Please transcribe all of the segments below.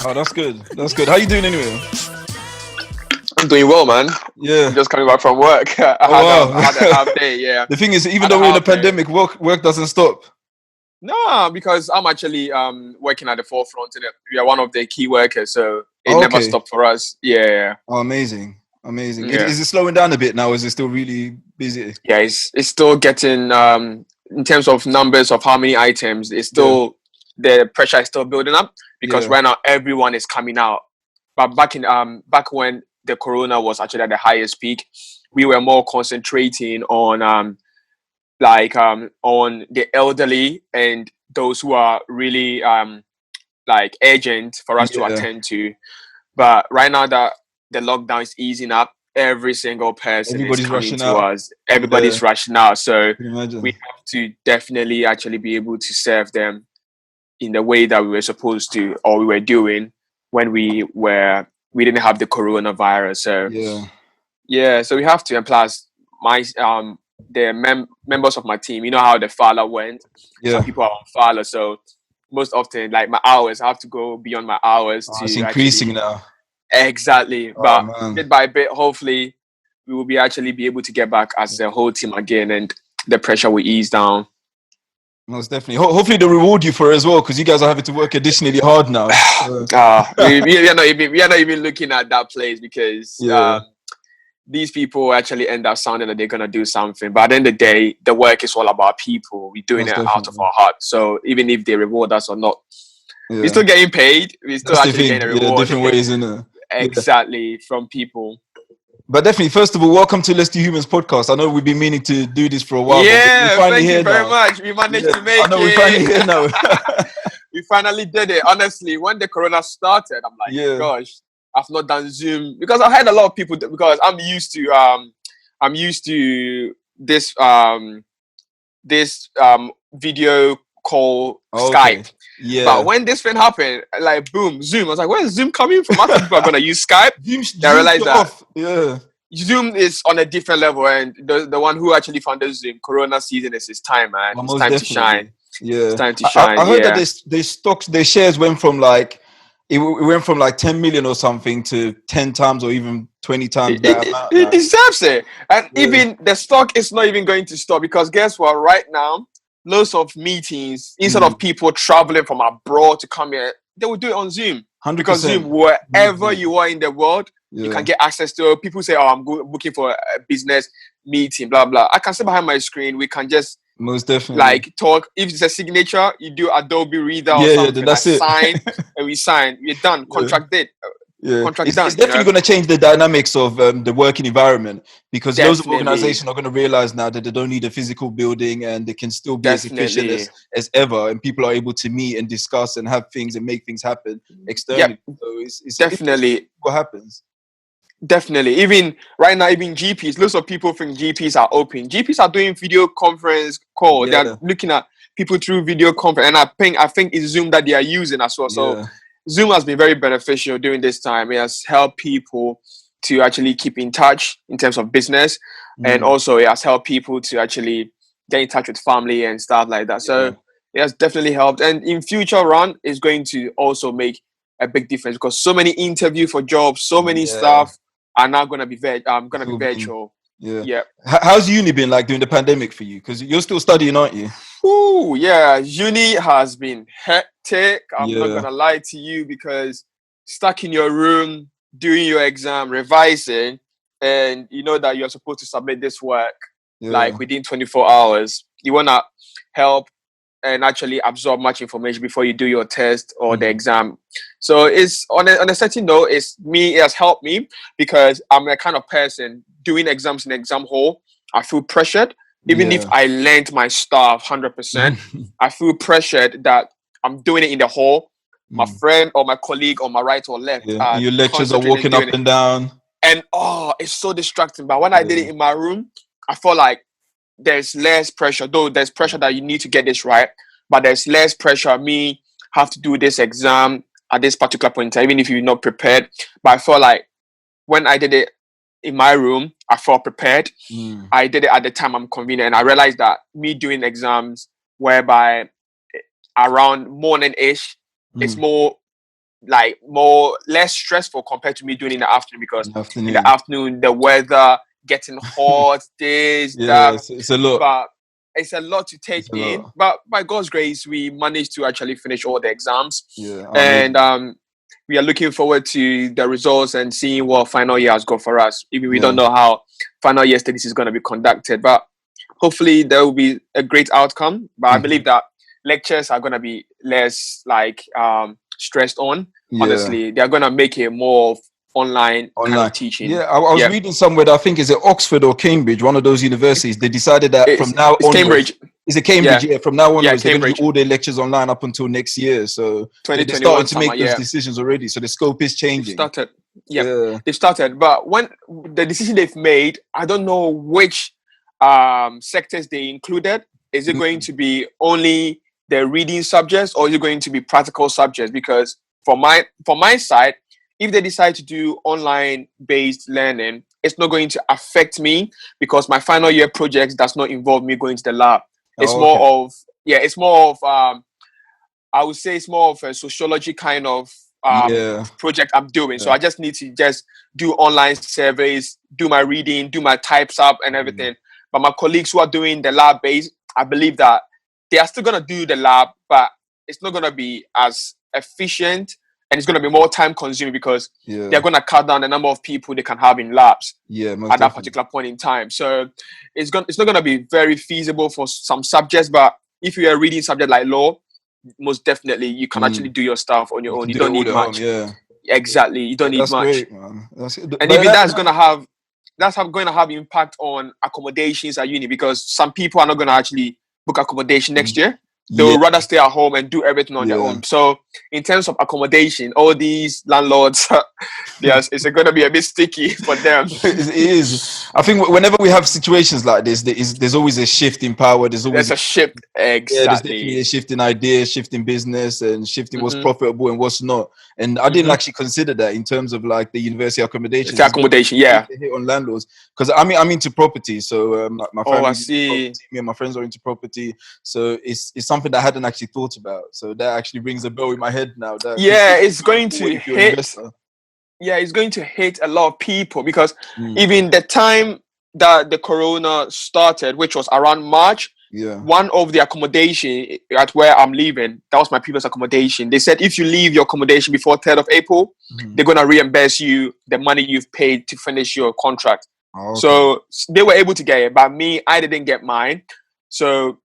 Oh, that's good. That's good. How you doing anyway? I'm doing well, man. Yeah. I'm just coming back from work. I had a half day, yeah. The thing is, even though we're in a pandemic, work doesn't stop. No, because I'm actually working at the forefront. We are one of the key workers, so it never stopped for us. Yeah. Oh, amazing. Amazing. Yeah. Is it slowing down a bit now? Or is it still really busy? Yeah, it's still getting, in terms of numbers of how many items, it's still, the pressure is still building up because right now everyone is coming out. But back when the corona was actually at the highest peak, we were more concentrating on on the elderly and those who are really like urgent for us to attend to. But right now that the lockdown is easing up, every single person is coming to us. Everybody's rushing out. So we have to definitely actually be able to serve them in the way that we were supposed to, or we were doing when we didn't have the coronavirus. So so we have to. And plus, the members of my team, you know how the furlough went. Some people are on furlough, so most often, like my hours, I have to go beyond my hours. It's increasing now. Exactly, but bit by bit, hopefully, we will be able to get back as a whole team again, and the pressure will ease down. Most definitely. Hopefully they reward you for it as well, because you guys are having to work additionally hard now. We are not even looking at that place because these people actually end up sounding that they're gonna do something. But at the end of the day, the work is all about people. We're doing it out of our heart. So even if they reward us or not, we're still getting paid. We're still actually getting a reward. Different ways, innit? Exactly, from people. But definitely, first of all, welcome to LetsDoHumans podcast. I know we've been meaning to do this for a while. Yeah, thank you very much. We managed to make it. I know we're finally here now. We finally did it. Honestly, when the corona started, I'm like, gosh, I've not done Zoom because I had a lot of people because I'm used to this video call Skype. Yeah. But when this thing happened, like boom, Zoom. I was like, where's Zoom coming from? I thought people are gonna use Skype. I realized that Zoom is on a different level, and the one who actually founded Zoom, Corona season is his time, man. It's time to shine. Yeah, it's time to shine. I heard that their shares went from like it went from like 10 million or something to 10 times or even 20 times that amount. It deserves it, and even the stock is not even going to stop because guess what? Right now, loads of meetings, instead of people traveling from abroad to come here, they will do it on Zoom. 100%. Because Zoom, wherever you are in the world, you can get access to it. People say, oh, I'm booking for a business meeting, blah, blah. I can sit behind my screen. We can just most definitely like talk. If it's a signature, you do Adobe Reader or something. That's it. Sign, and we sign. We're done. Contract date. It's definitely going to change the dynamics of the working environment because those organizations are going to realize now that they don't need a physical building and they can still be as efficient as ever, and people are able to meet and discuss and have things and make things happen externally. So it's definitely what happens. Definitely. Even right now, even GPs, lots of people think GPs are open. GPs are doing video conference call. They're looking at people through video conference, and I think it's Zoom that they are using as well. So Zoom has been very beneficial during this time. It has helped people to actually keep in touch in terms of business. And also it has helped people to actually get in touch with family and stuff like that. So it has definitely helped. And in future run, it's going to also make a big difference because so many interviews for jobs, so many stuff are now going to be virtual. How's uni been like during the pandemic for you? Because you're still studying, aren't you? Ooh, yeah. Uni has been hectic. I'm not going to lie to you because stuck in your room, doing your exam, revising, and you know that you're supposed to submit this work like within 24 hours. You want to help and actually absorb much information before you do your test or the exam. So it's on a certain note, it has helped me because I'm a kind of person doing exams in exam hall. I feel pressured. Even if I learned my stuff 100%, I feel pressured that I'm doing it in the hall. My friend or my colleague on my right or left. Your lectures are walking up and down. And it's so distracting. But when I did it in my room, I felt like there's less pressure, though there's pressure that you need to get this right, but there's less pressure. Me have to do this exam at this particular point in time, even if you're not prepared. But I felt like when I did it in my room, I felt prepared. I did it at the time I'm convenient, and I realized that me doing exams whereby around morning-ish, it's more less stressful compared to me doing it in the afternoon, because in the afternoon the weather getting hot, that. It's a lot. But it's a lot to take in. But by God's grace, we managed to actually finish all the exams. And we are looking forward to the results and seeing what final year has got for us. Even we don't know how final year studies is going to be conducted, but hopefully there will be a great outcome. But I believe that lectures are going to be less stressed on. Honestly, they're going to make it more of online kind of teaching. I was reading somewhere that I think is it Oxford or Cambridge, one of those universities. They decided that from now on, Cambridge. Is it Cambridge? Yeah. From now on, they're going to do all their lectures online up until next year. So they're starting to make those decisions already. So the scope is changing. They've started. But when the decision they've made, I don't know which sectors they included. Is it going to be only the reading subjects, or is it going to be practical subjects? Because for my side, if they decide to do online based learning, it's not going to affect me, because my final year project does not involve me going to the lab. It's more of I would say it's more of a sociology kind of project I'm doing. So I just need to just do online surveys, do my reading, do my types up and everything. But my colleagues who are doing the lab based, I believe that they are still going to do the lab, but it's not going to be as efficient, and it's going to be more time consuming, because they're going to cut down the number of people they can have in labs at that particular point in time. So it's not going to be very feasible for some subjects, but if you're a reading subject like law, most definitely you can actually do your stuff on your own. You don't need much. Exactly. You don't need much. Great, man. And even that's going to have impact on accommodations at uni, because some people are not going to actually book accommodation next year. They will rather stay at home and do everything on their own. So in terms of accommodation, all these landlords, it's going to be a bit sticky for them. It is. I think whenever we have situations like this, there's always a shift in power. There's a shift. Exactly. Yeah, there's definitely a shift in ideas, shift in business, and shifting what's profitable and what's not. And I didn't actually consider that in terms of like the university accommodation. Accommodation, hit on landlords, because I'm into property. So my family, I see. Me and my friends are into property. So it's something that I hadn't actually thought about. So that actually rings a bell in my head now. It's going to hit. Yeah, it's going to hit a lot of people, because even the time that the corona started, which was around March, one of the accommodation at where I'm living, that was my previous accommodation. They said if you leave your accommodation before 3rd of April, they're going to reimburse you the money you've paid to finish your contract. So they were able to get it, but me, I didn't get mine. So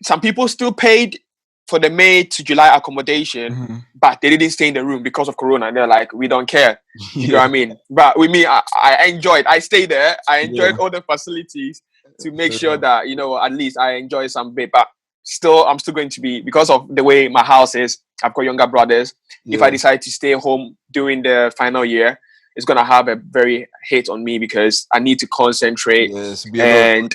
some people still paid for the May to July accommodation, but they didn't stay in the room because of corona. And they're like, we don't care. You know what I mean? But with me, I enjoyed. I stayed there. I enjoyed all the facilities to make sure that, at least I enjoy some bit. But still, I'm still going to be, because of the way my house is, I've got younger brothers. If I decide to stay home during the final year, it's going to have a very hit on me, because I need to concentrate. And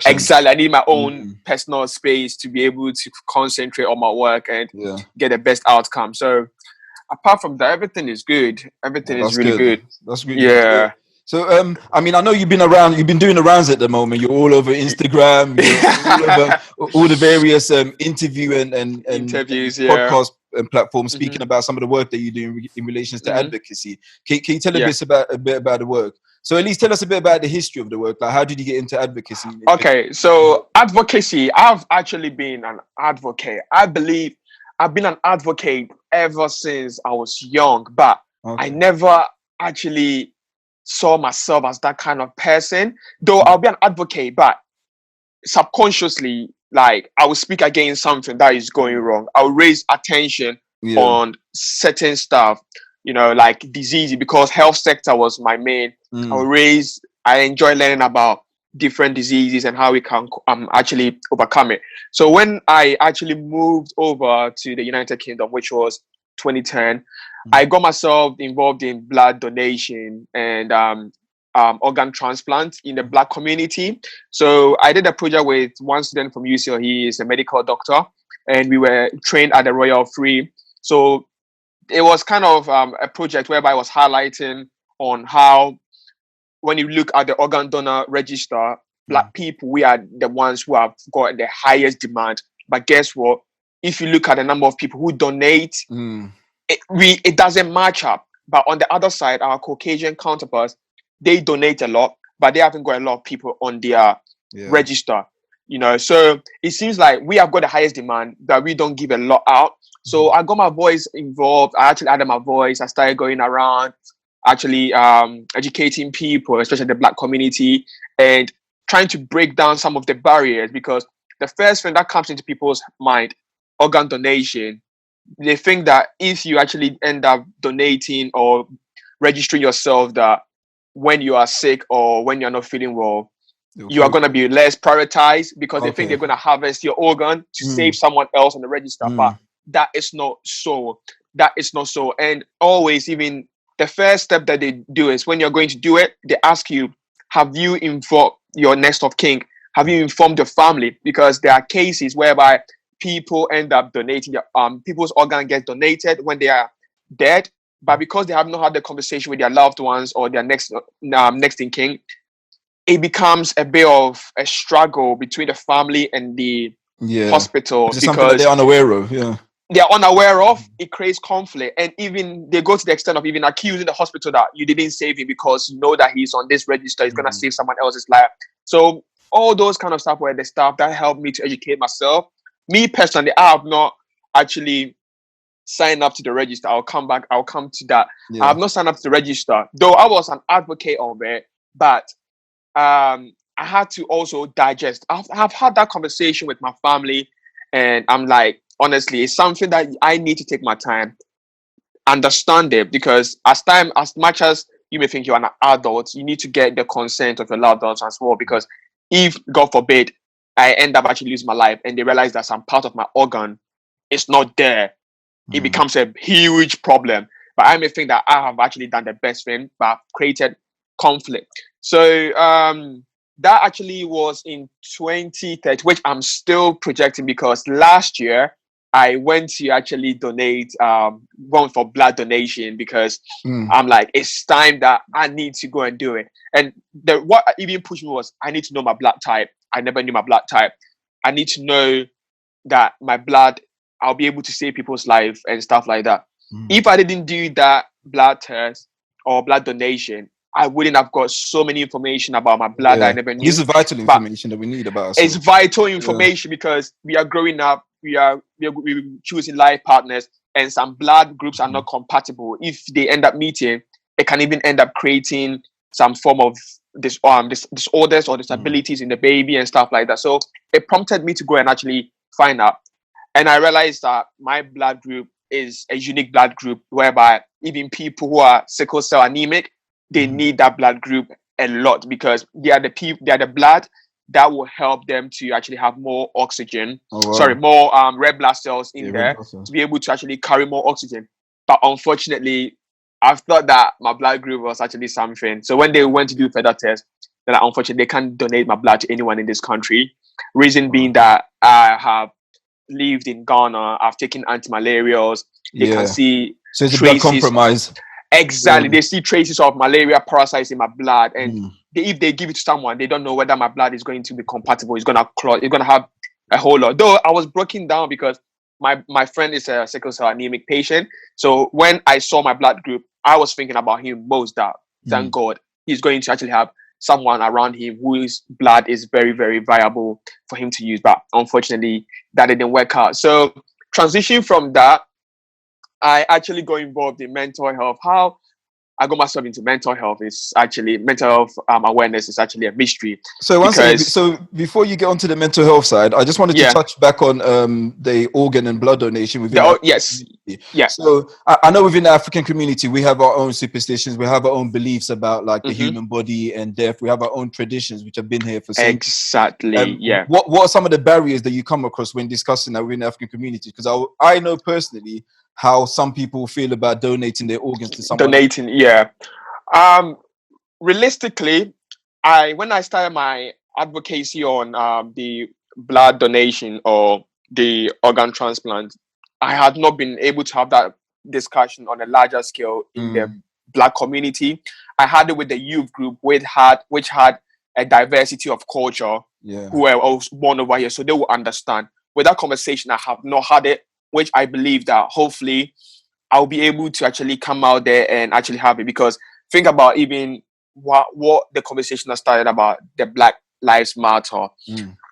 exactly, I need my own personal space to be able to concentrate on my work and get the best outcome. So apart from that, everything is good. Everything is really good. That's good. Yeah. So I mean, I know you've been doing the rounds at the moment. You're all over Instagram, you're all over all the various interview and interviews, podcast and platforms, speaking about some of the work that you do in relation to advocacy. Can you tell us a bit about the work? So at least tell us a bit about the history of the work. Like, how did you get into advocacy? Okay, so advocacy, I've actually been an advocate. I believe I've been an advocate ever since I was young, but I never actually saw myself as that kind of person. Though I'll be an advocate, but subconsciously, like, I will speak against something that is going wrong. I will raise attention on certain stuff, like disease, because health sector was my main. I enjoy learning about different diseases and how we can actually overcome it. So when I actually moved over to the United Kingdom, which was 2010, I got myself involved in blood donation, and organ transplant in the Black community. So I did a project with one student from UCL. He is a medical doctor, and we were trained at the Royal Free. So it was kind of a project whereby I was highlighting on how, when you look at the organ donor register, Black people, we are the ones who have got the highest demand. But guess what? If you look at the number of people who donate, it doesn't match up. But on the other side, our Caucasian counterparts, they donate a lot, but they haven't got a lot of people on their register. So it seems like we have got the highest demand, but we don't give a lot out. So I got my voice involved. I actually added my voice. I started going around, actually educating people, especially the Black community, and trying to break down some of the barriers, because the first thing that comes into people's mind, organ donation, they think that if you actually end up donating or registering yourself, that when you are sick or when you're not feeling well, you are going to be less prioritized, because they think they're going to harvest your organ to save someone else on the register. But that is not so. That is not so. And always, even the first step that they do is, when you're going to do it, they ask you, have you informed your next of kin? Have you informed your family? Because there are cases whereby people end up donating, people's organ gets donated when they are dead, but because they have not had the conversation with their loved ones or their next in kin, it becomes a bit of a struggle between the family and the hospital, because something that they're unaware of. They're unaware of. It creates conflict, and even they go to the extent of even accusing the hospital that you didn't save him because you know that he's on this register, he's gonna save someone else's life. So all those kind of stuff were the stuff that helped me to educate myself. Me personally, I have not actually signed up to the register. I'll come to that. I have not signed up to the register, though I was an advocate of it, but I had to also digest. I've had that conversation with my family, and I'm like, honestly, it's something that I need to take my time, understand it, because as much as you may think you're an adult, you need to get the consent of your loved ones as well. Because if, God forbid, I end up actually losing my life and they realize that some part of my organ is not there, it becomes a huge problem. But I may think that I have actually done the best thing, but I've created conflict. So that actually was in 2030, which I'm still projecting, because last year I went to actually donate, one for blood donation, because I'm like, it's time that I need to go and do it. And what even pushed me was, I need to know my blood type. I never knew my blood type. I need to know that my blood, I'll be able to save people's life and stuff like that. If I didn't do that blood test or blood donation, I wouldn't have got so many information about my blood that I never knew. This is vital information that we need about ourselves. It's vital information because we are growing up, we're choosing life partners, and some blood groups are not compatible. If they end up meeting, it can even end up creating some form of disorders or disabilities in the baby and stuff like that. So it prompted me to go and actually find out. And I realized that my blood group is a unique blood group, whereby even people who are sickle cell anemic, they need that blood group a lot, because they are the blood that will help them to actually have more oxygen. More red blood cells in there to be able to actually carry more oxygen. But unfortunately, I've thought that my blood group was actually something. So when they went to do further tests, then unfortunately they can't donate my blood to anyone in this country. Reason being that I have lived in Ghana, I've taken anti-malarials. They can see so it's a blood compromise. Exactly. They see traces of malaria parasites in my blood, and if they give it to someone, they don't know whether my blood is going to be compatible. It's gonna clot. It's gonna have a whole lot. Though I was broken down because my friend is a sickle cell anemic patient. So when I saw my blood group, I was thinking about him most. That thank God he's going to actually have someone around him whose blood is very, very viable for him to use. But unfortunately, that didn't work out. So transition from that, I actually got involved in mental health. How I got myself into mental health is actually mental health awareness is actually a mystery. So so before you get onto the mental health side, I just wanted to touch back on the organ and blood donation within yes. So I know within the African community we have our own superstitions, we have our own beliefs about like the human body and death. We have our own traditions which have been here for centuries. Exactly. What are some of the barriers that you come across when discussing that within the African community? Because I know personally how some people feel about donating their organs to someone. realistically, when I started my advocacy on the blood donation or the organ transplant, I had not been able to have that discussion on a larger scale in the Black community. I had it with the youth group, which had a diversity of culture, who were also born over here, so they will understand. With that conversation, I have not had it, which I believe that hopefully I'll be able to actually come out there and actually have it. Because think about even what the conversation has started about, the Black Lives Matter.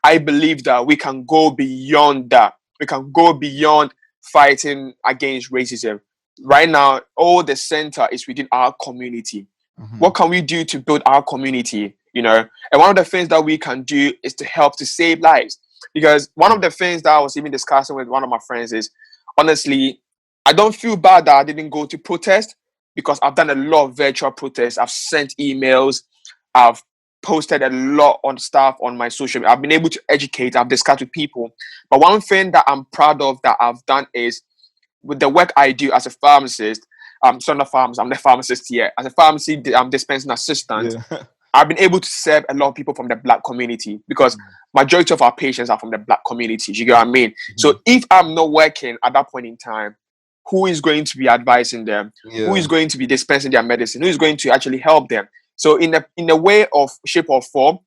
I believe that we can go beyond that. We can go beyond fighting against racism. Right now, all the center is within our community. What can we do to build our community? You know, and one of the things that we can do is to help to save lives. Because one of the things that I was even discussing with one of my friends is, honestly, I don't feel bad that I didn't go to protest, because I've done a lot of virtual protests. I've sent emails. I've posted a lot on stuff on my social media. I've been able to educate. I've discussed with people. But one thing that I'm proud of that I've done is, with the work I do as a pharmacist, I'm not pharmacist, I'm the pharmacist here. As a pharmacy dispensing assistant, I've been able to serve a lot of people from the Black community, because majority of our patients are from the Black community. Do you get what I mean? So if I'm not working at that point in time, who is going to be advising them? Who is going to be dispensing their medicine? Who is going to actually help them? So in a way of shape or form,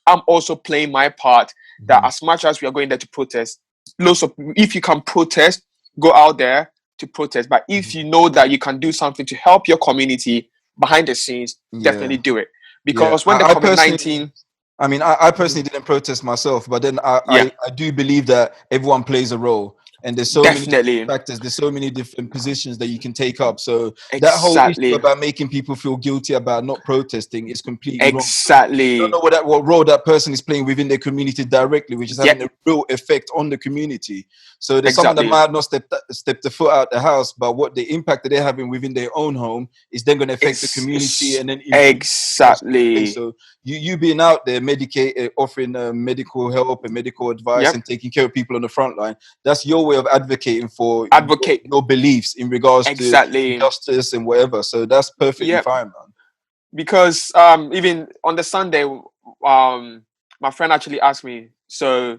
I'm also playing my part, that as much as we are going there to protest, if you can protest, go out there to protest. But if you know that you can do something to help your community behind the scenes, definitely do it. Because when the COVID-19... I personally didn't protest myself, but then I do believe that everyone plays a role. And there's so many different factors, there's so many different positions that you can take up. So that whole issue about making people feel guilty about not protesting is completely wrong. You don't know what role that person is playing within their community directly, which is having a real effect on the community. So there's someone that might have not stepped the foot out the house, but what the impact that they're having within their own home is then going to affect the community. And then so you being out there offering medical help and medical advice and taking care of people on the front line, that's your way of advocating for your beliefs in regards to justice and whatever. So that's perfectly fine, man. Because even on the Sunday, my friend actually asked me, so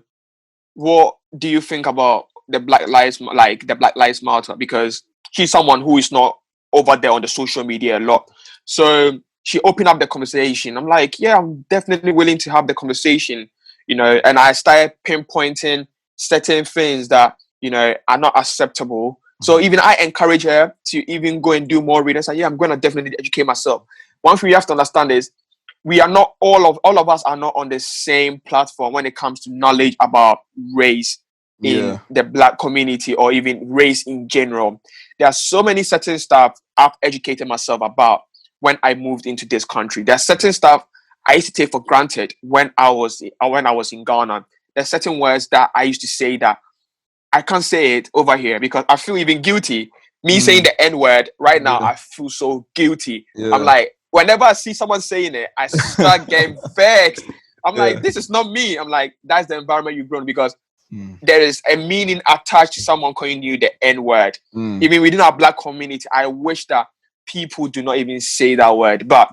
what do you think about the Black Lives Matter? Because she's someone who is not over there on the social media a lot. So she opened up the conversation. I'm like, yeah, I'm definitely willing to have the conversation, you know. And I started pinpointing certain things that, you know, are not acceptable. So even I encourage her to even go and do more reading. So yeah, I'm going to definitely educate myself. One thing you have to understand is, we are not all of us are not on the same platform when it comes to knowledge about race in the Black community, or even race in general. There are so many certain stuff I've educated myself about when I moved into this country. There's certain stuff I used to take for granted when I was in Ghana. There's certain words that I used to say that I can't say it over here because I feel even guilty. Me saying the N-word right now, I feel so guilty. I'm like, whenever I see someone saying it, I start getting vexed. I'm like, this is not me. I'm like, that's the environment you've grown, because there is a meaning attached to someone calling you the N-word. Even within our Black community, I wish that people do not even say that word. But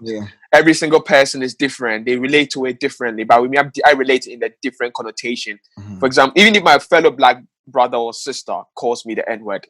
every single person is different. They relate to it differently. But with me, I relate in a different connotation. For example, even if my fellow Black brother or sister calls me the N-word,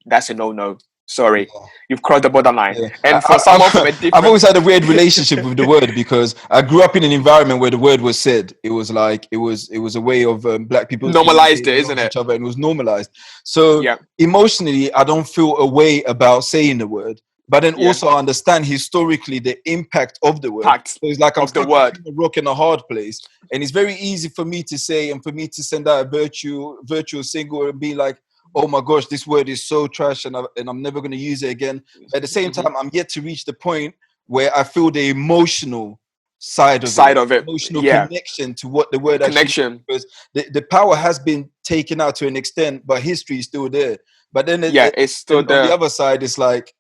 that's a no-no. Sorry, you've crossed the borderline. And for someone from a different... I've always had a weird relationship with the word, because I grew up in an environment where the word was said. It was like it was a way of Black people normalized it, isn't it? Each other, and it was normalized. So emotionally, I don't feel a way about saying the word. But then also I understand historically the impact of the word. So it's like I'm stuck between a rock and a hard place. And it's very easy for me to say, and for me to send out a virtual single and be like, oh my gosh, this word is so trash and I'm never going to use it again. But at the same time, I'm yet to reach the point where I feel the emotional side of it. Emotional connection to what the word actually is. Because the power has been taken out to an extent, but history is still there. But then it's still there. On the other side, it's like,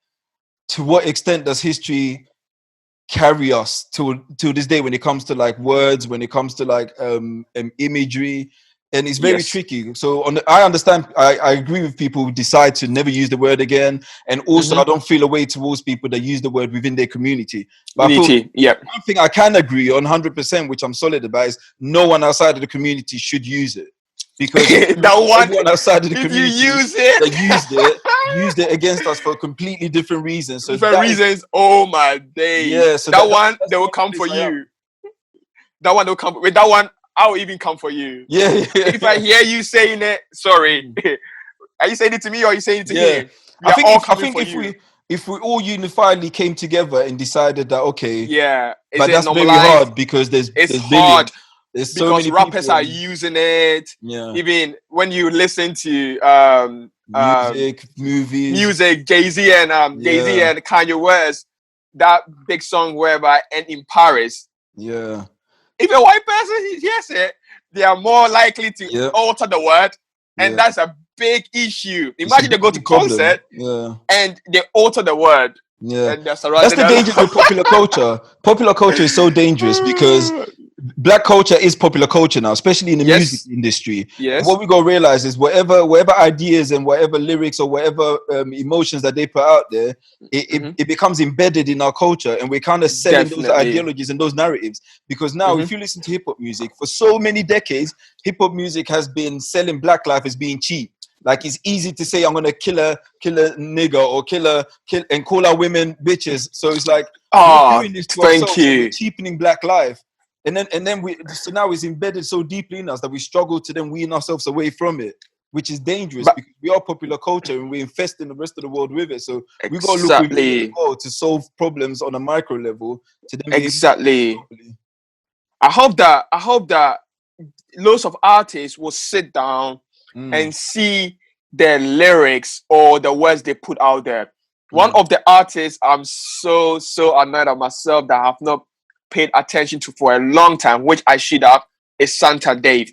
to what extent does history carry us to this day when it comes to like words, when it comes to like imagery? and it's very tricky. So I understand. I agree with people who decide to never use the word again, and also I don't feel a way towards people that use the word within their community. But I feel one thing I can agree on 100%, which I'm solid about, is no one outside of the community should use it, because everyone outside of the community that used it against us for completely different reasons. So different reasons. Oh my days! Yeah, so that one they will come for you. That one will come with that one. I'll even come for you. Yeah. If I hear you saying it, sorry. Are you saying it to me or are you saying it to him? I think if we all unifiedly came together and decided that, okay, but that's very hard because there's hard. There's so many rappers are using it. Yeah. Even when you listen to music, Jay-Z and Kanye West, that big song wherever and in Paris. Yeah. If a white person hears it, they are more likely to alter the word, and that's a big issue. Imagine they go to concert and they alter the word. Yeah, that's the danger with popular culture. Popular culture is so dangerous because Black culture is popular culture now, especially in the music industry. And what we gotta realize is whatever ideas and whatever lyrics or whatever emotions that they put out there, it becomes embedded in our culture, and we're kind of selling those ideologies and those narratives. Because now, if you listen to hip hop music for so many decades, hip hop music has been selling Black life as being cheap. Like, it's easy to say I'm gonna kill a nigger or kill and call our women bitches. So it's like we're doing this to ourselves. We're cheapening Black life, and then so now it's embedded so deeply in us that we struggle to then wean ourselves away from it, which is dangerous because we are popular culture and we're infesting the rest of the world with it. So we gotta look within it as well to solve problems on a micro level. To then I hope that lots of artists will sit down and see their lyrics or the words they put out there. One of the artists I'm so annoyed at myself that I have not paid attention to for a long time, which I should have, is Santa Dave.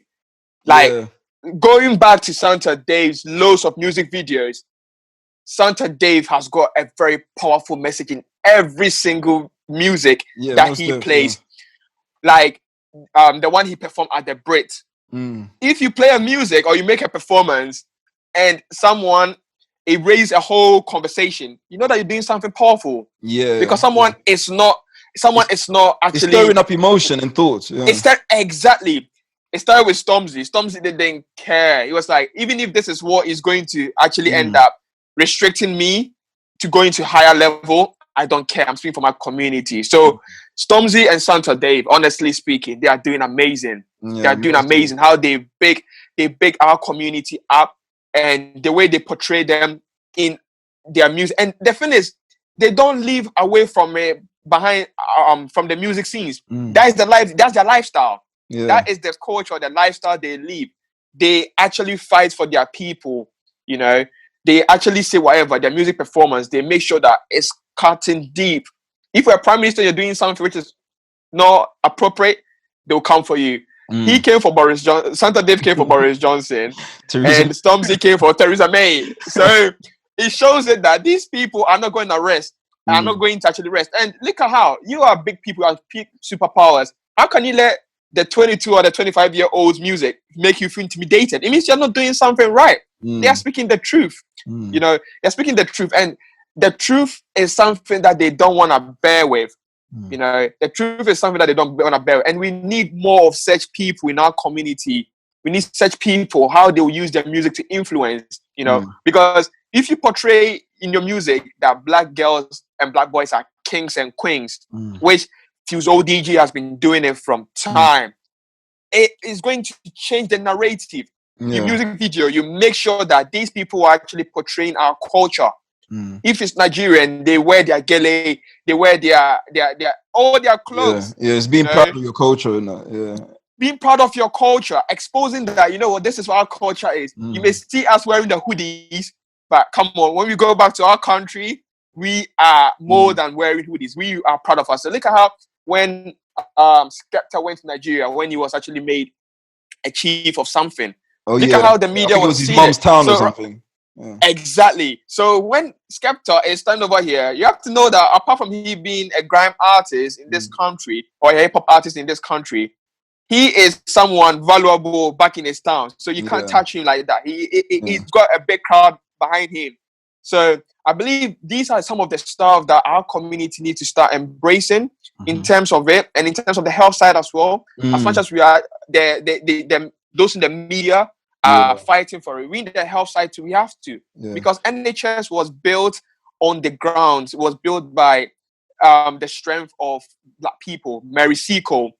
Going back to Santa Dave's loads of music videos, Santa Dave has got a very powerful message in every single music that he plays. Like the one he performed at the Brit. If you play a music or you make a performance and someone erase a whole conversation, you know that you're doing something powerful. Because someone is not actually stirring up emotion and thoughts. It started with Stormzy. Stormzy didn't care. He was like, even if this is what is going to actually end up restricting me to going to higher level, I don't care. I'm speaking for my community. So Stormzy and Santa Dave, honestly speaking, they are doing amazing. They are doing amazing. How they big our community up, and the way they portray them in their music. And the thing is, they don't live away from behind from the music scenes. That is the life. That's their lifestyle. That is the culture, the lifestyle they live. They actually fight for their people. You know, they actually say whatever their music performance. They make sure that it's cutting deep. If you're a prime minister, you're doing something which is not appropriate, they'll come for you. He came for Boris Johnson. Santa Dave came for Boris Johnson, and Stormzy came for Theresa May. So it shows it that these people are not going to rest. Are not going to actually rest. And look at how you are big people, you have big superpowers. How can you let the 22 or the 25-year-olds music make you feel intimidated? It means you're not doing something right. They are speaking the truth. You know, they're speaking the truth, and the truth is something that they don't want to bear with. You know, the truth is something that they don't want to bear with. And we need more of such people in our community. We need such people, how they will use their music to influence, you know, because if you portray in your music that Black girls and Black boys are kings and queens, which Fuse ODG has been doing it from time, it is going to change the narrative. Your music video, you make sure that these people are actually portraying our culture. If it's Nigerian, they wear their gele, they wear their all their clothes. It's being proud of your culture. Being proud of your culture, exposing that, you know what, this is what our culture is. You may see us wearing the hoodies, but come on, when we go back to our country, we are more than wearing hoodies. We are proud of us. So look at how when Skepta went to Nigeria, when he was actually made a chief of something. Look at how the media was his mom's town or something. Exactly. So when Skepta is standing over here, you have to know that apart from he being a grime artist in this country or a hip hop artist in this country, he is someone valuable back in his town. So you can't touch him like that. He's got a big crowd behind him. So I believe these are some of the stuff that our community needs to start embracing in terms of it, and in terms of the health side as well. As much as we are those in the media are fighting for it, we in the health side too, we have to. Because NHS was built on the grounds, it was built by the strength of Black people. Mary Seacole,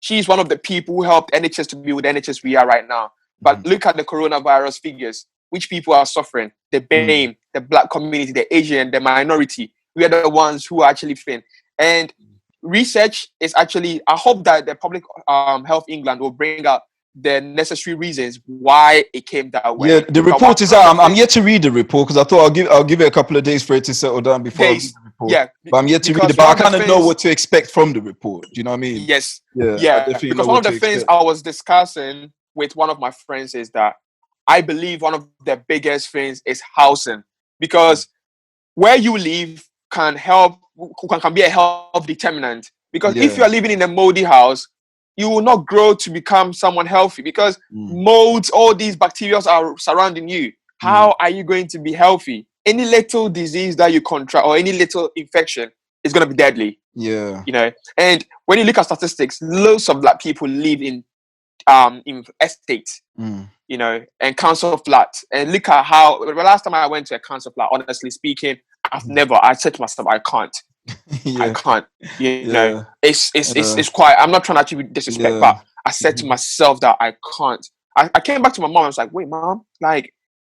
she's one of the people who helped NHS to be with NHS we are right now. But look at the coronavirus figures. Which people are suffering? The BAME, the Black community, the Asian, the minority. We are the ones who are actually thin. And research is actually, I hope that the Public Health England will bring up the necessary reasons why it came that way. Yeah, the report is out. I'm yet to read the report because I thought I'll give it a couple of days for it to settle down before I read the report. Yeah, but I'm yet to read it. But I kind of know what to expect from the report. Do you know what I mean? Yes. Yeah. Because one of the things I was discussing with one of my friends is that I believe one of the biggest things is housing, because where you live can be a health determinant. Because if you are living in a moldy house, you will not grow to become someone healthy, because molds, all these bacteria are surrounding you. How are you going to be healthy? Any little disease that you contract or any little infection is going to be deadly. Yeah. You know, and when you look at statistics, loads of Black people live in estates, you know, and council flats. And look at how the last time I went to a council flat, honestly speaking, I said to myself, I can't. I can't. You know, it's quite, I'm not trying to actually disrespect, but I said to myself that I can't. I came back to my mom. I was like, wait, mom, like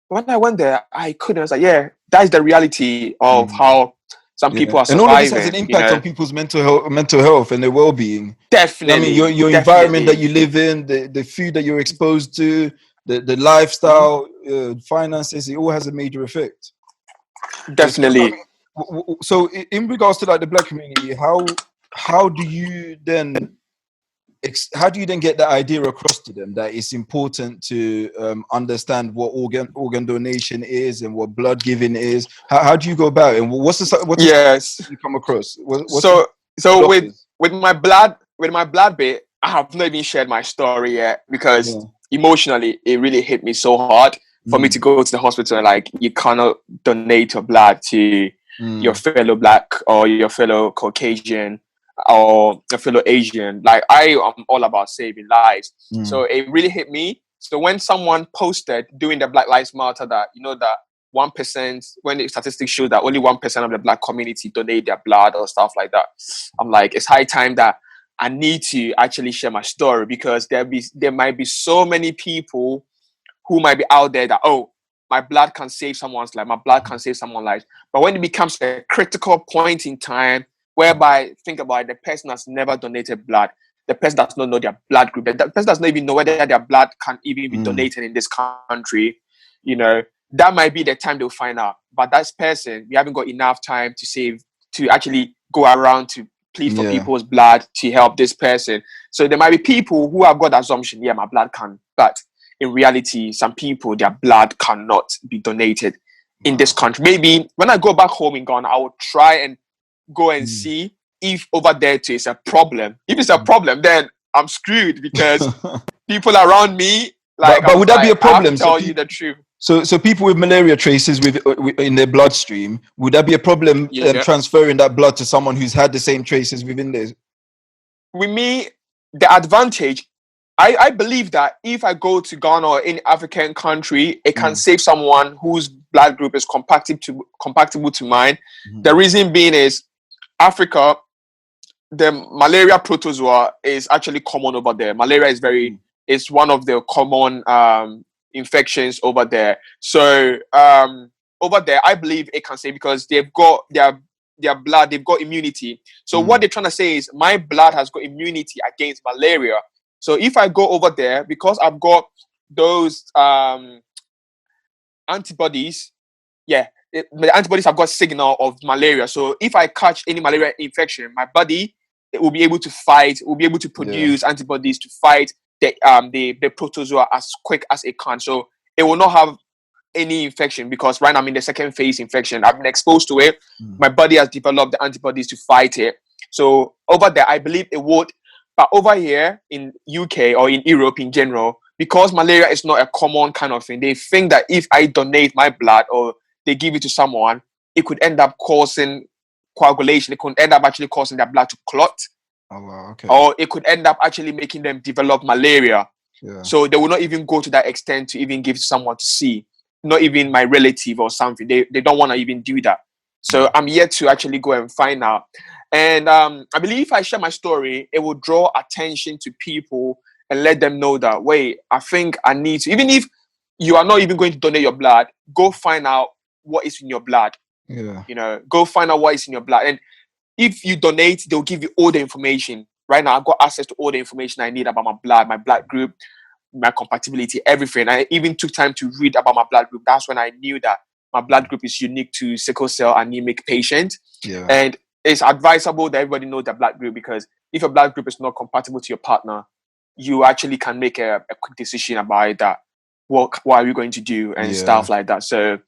when I went there, I couldn't. I was like, yeah, that's the reality of how some people are surviving. And all of this has an impact on people's mental health and their well-being. Definitely. I mean, your environment that you live in, the food that you're exposed to, the lifestyle, finances, it all has a major effect. Definitely. So in regards to like the Black community, how do you then get that idea across to them that it's important to understand what organ donation is and what blood giving is? How do you go about it? And what's you come across? So with my blood bit, I have not even shared my story yet, because emotionally it really hit me so hard for me to go to the hospital and like, you cannot donate your blood to your fellow Black or your fellow Caucasian or your fellow Asian. Like, I am all about saving lives. So it really hit me. So when someone posted during the Black Lives Matter that, you know, that 1%, when the statistics show that only 1% of the Black community donate their blood or stuff like that, I'm like, it's high time that I need to actually share my story, because there might be so many people who might be out there that, oh, my blood can save someone's life, my blood can save someone's life. But when it becomes a critical point in time, whereby, think about it, the person has never donated blood, the person does not know their blood group, the person does not even know whether their blood can even be donated in this country, you know, that might be the time they'll find out. But that person, we haven't got enough time to actually go around to plead for people's blood to help this person. So there might be people who have got the assumption, yeah, my blood can, but in reality, some people, their blood cannot be donated in this country. Maybe when I go back home in Ghana, I will try and go and see if over there too is a problem. If it's a problem, then I'm screwed, because people around me, like, but would that be a problem? I have to tell you the truth. So people with malaria traces in their bloodstream, would that be a problem transferring that blood to someone who's had the same traces within theirs? With me, the advantage, I believe that if I go to Ghana or any African country, it can save someone whose blood group is compatible to mine. The reason being is Africa, the malaria protozoa is actually common over there. Malaria is one of the common infections over there. So over there, I believe it can save, because they've got their blood, they've got immunity. So what they're trying to say is my blood has got immunity against malaria. So if I go over there, because I've got those antibodies, the antibodies have got signal of malaria. So if I catch any malaria infection, my body, it will be able to fight, will be able to produce antibodies to fight the protozoa as quick as it can. So it will not have any infection, because right now I'm in the second phase infection. I've been exposed to it. My body has developed the antibodies to fight it. So over there, I believe it would But over here in UK or in Europe in general, because malaria is not a common kind of thing, they think that if I donate my blood or they give it to someone, it could end up causing coagulation. It could end up actually causing their blood to clot. Oh, wow, okay. Or it could end up actually making them develop malaria. Yeah. So they will not even go to that extent to even give someone to see, not even my relative or something. They don't want to even do that. So I'm yet to actually go and find out. And I believe if I share my story, it will draw attention to people and let them know that, wait, I think I need to, even if you are not even going to donate your blood, go find out what is in your blood. Yeah. You know, go find out what is in your blood. And if you donate, they'll give you all the information. Right now, I've got access to all the information I need about my blood group, my compatibility, everything. I even took time to read about my blood group. That's when I knew that my blood group is unique to sickle cell anemic patients. Yeah. And it's advisable that everybody knows their blood group, because if your blood group is not compatible to your partner, you actually can make a quick decision about it, that what are you going to do and stuff like that. So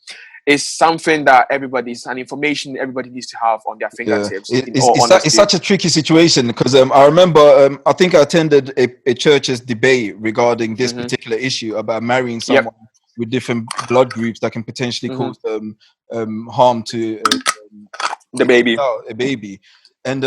it's something that an information everybody needs to have on their fingertips. Yeah. It's such a tricky situation, because I remember I think I attended a church's debate regarding this particular issue about marrying someone with different blood groups that can potentially cause harm to the baby. A baby. And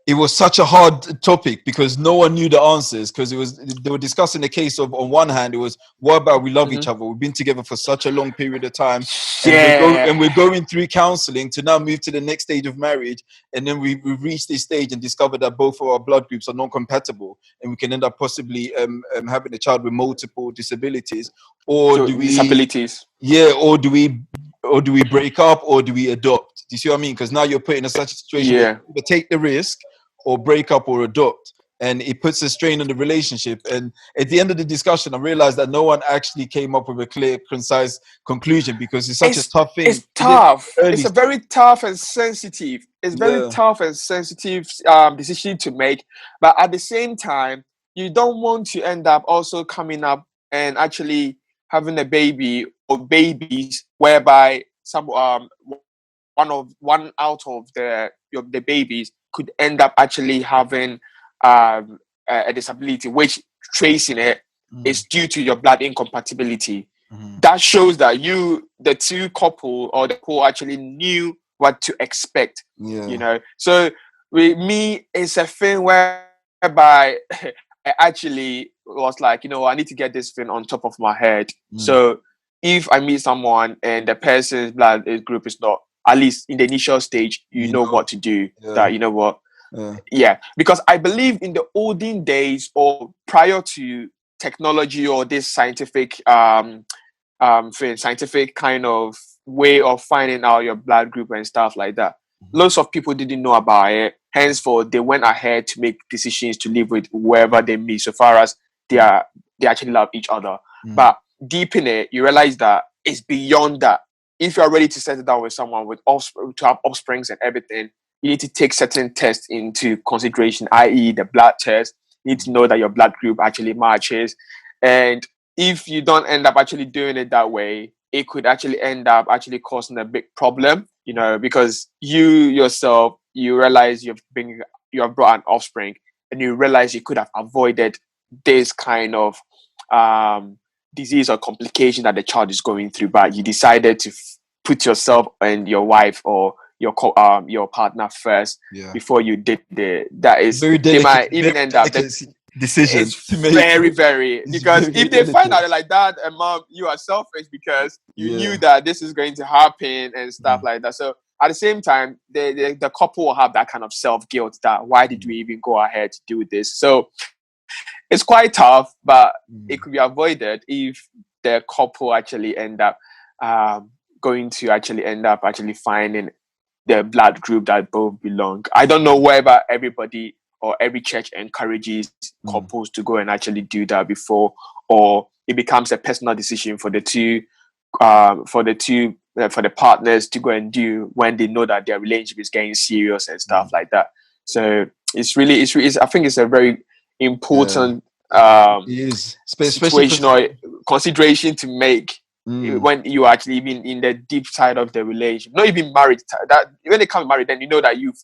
it was such a hard topic because no one knew the answers, because they were discussing the case of, on one hand, it was, what about we love each other, we've been together for such a long period of time, and we're going through counseling to now move to the next stage of marriage, and then we reach this stage and discover that both of our blood groups are non-compatible, and we can end up possibly having a child with multiple disabilities, or do we break up, or do we adopt? Do you see what I mean? Because now you're put in such a situation where you either take the risk or break up or adopt, and it puts a strain on the relationship. And at the end of the discussion, I realized that no one actually came up with a clear, concise conclusion, because it's such a tough thing. It's tough. It's a very tough and sensitive. It's very tough and sensitive decision to make. But at the same time, you don't want to end up also coming up and actually having a baby or babies whereby one out of the babies could end up actually having a disability, which tracing it is due to your blood incompatibility. That shows that the two couple or the couple actually knew what to expect. You know, so with me, it's a thing whereby I actually was like, I need to get this thing on top of my head. So if I meet someone and the person's blood group is not, at least in the initial stage, you know what to do. That, you know what? Because I believe in the olden days, or prior to technology or this scientific scientific kind of way of finding out your blood group and stuff like that, lots of people didn't know about it. Henceforth, they went ahead to make decisions to live with whoever they meet, so far as they actually love each other. But deep in it, you realize that it's beyond that. If you're ready to settle down with someone with to have offsprings and everything, you need to take certain tests into consideration, i.e. the blood test. You need to know that your blood group actually matches. And if you don't end up actually doing it that way, it could actually end up actually causing a big problem, because you yourself, you realize you have brought an offspring, and you realize you could have avoided this kind of disease or complication that the child is going through, but you decided to put yourself and your wife or your partner first before you did that is very delicate, they might even end up decision to make. Very because if they find out like that, and mom, you are selfish because you knew that this is going to happen and stuff like that. So at the same time, the couple will have that kind of self-guilt that why did we even go ahead to do this? So it's quite tough, but it could be avoided if the couple actually end up going to actually end up actually finding the blood group that both belong. I don't know whether everybody or every church encourages couples to go and actually do that before, or it becomes a personal decision for the partners to go and do when they know that their relationship is getting serious and stuff like that. So it's really I think it's a very important situation or consideration to make when you are actually even in the deep side of the relationship, not even married. That when they come married, then you know that you've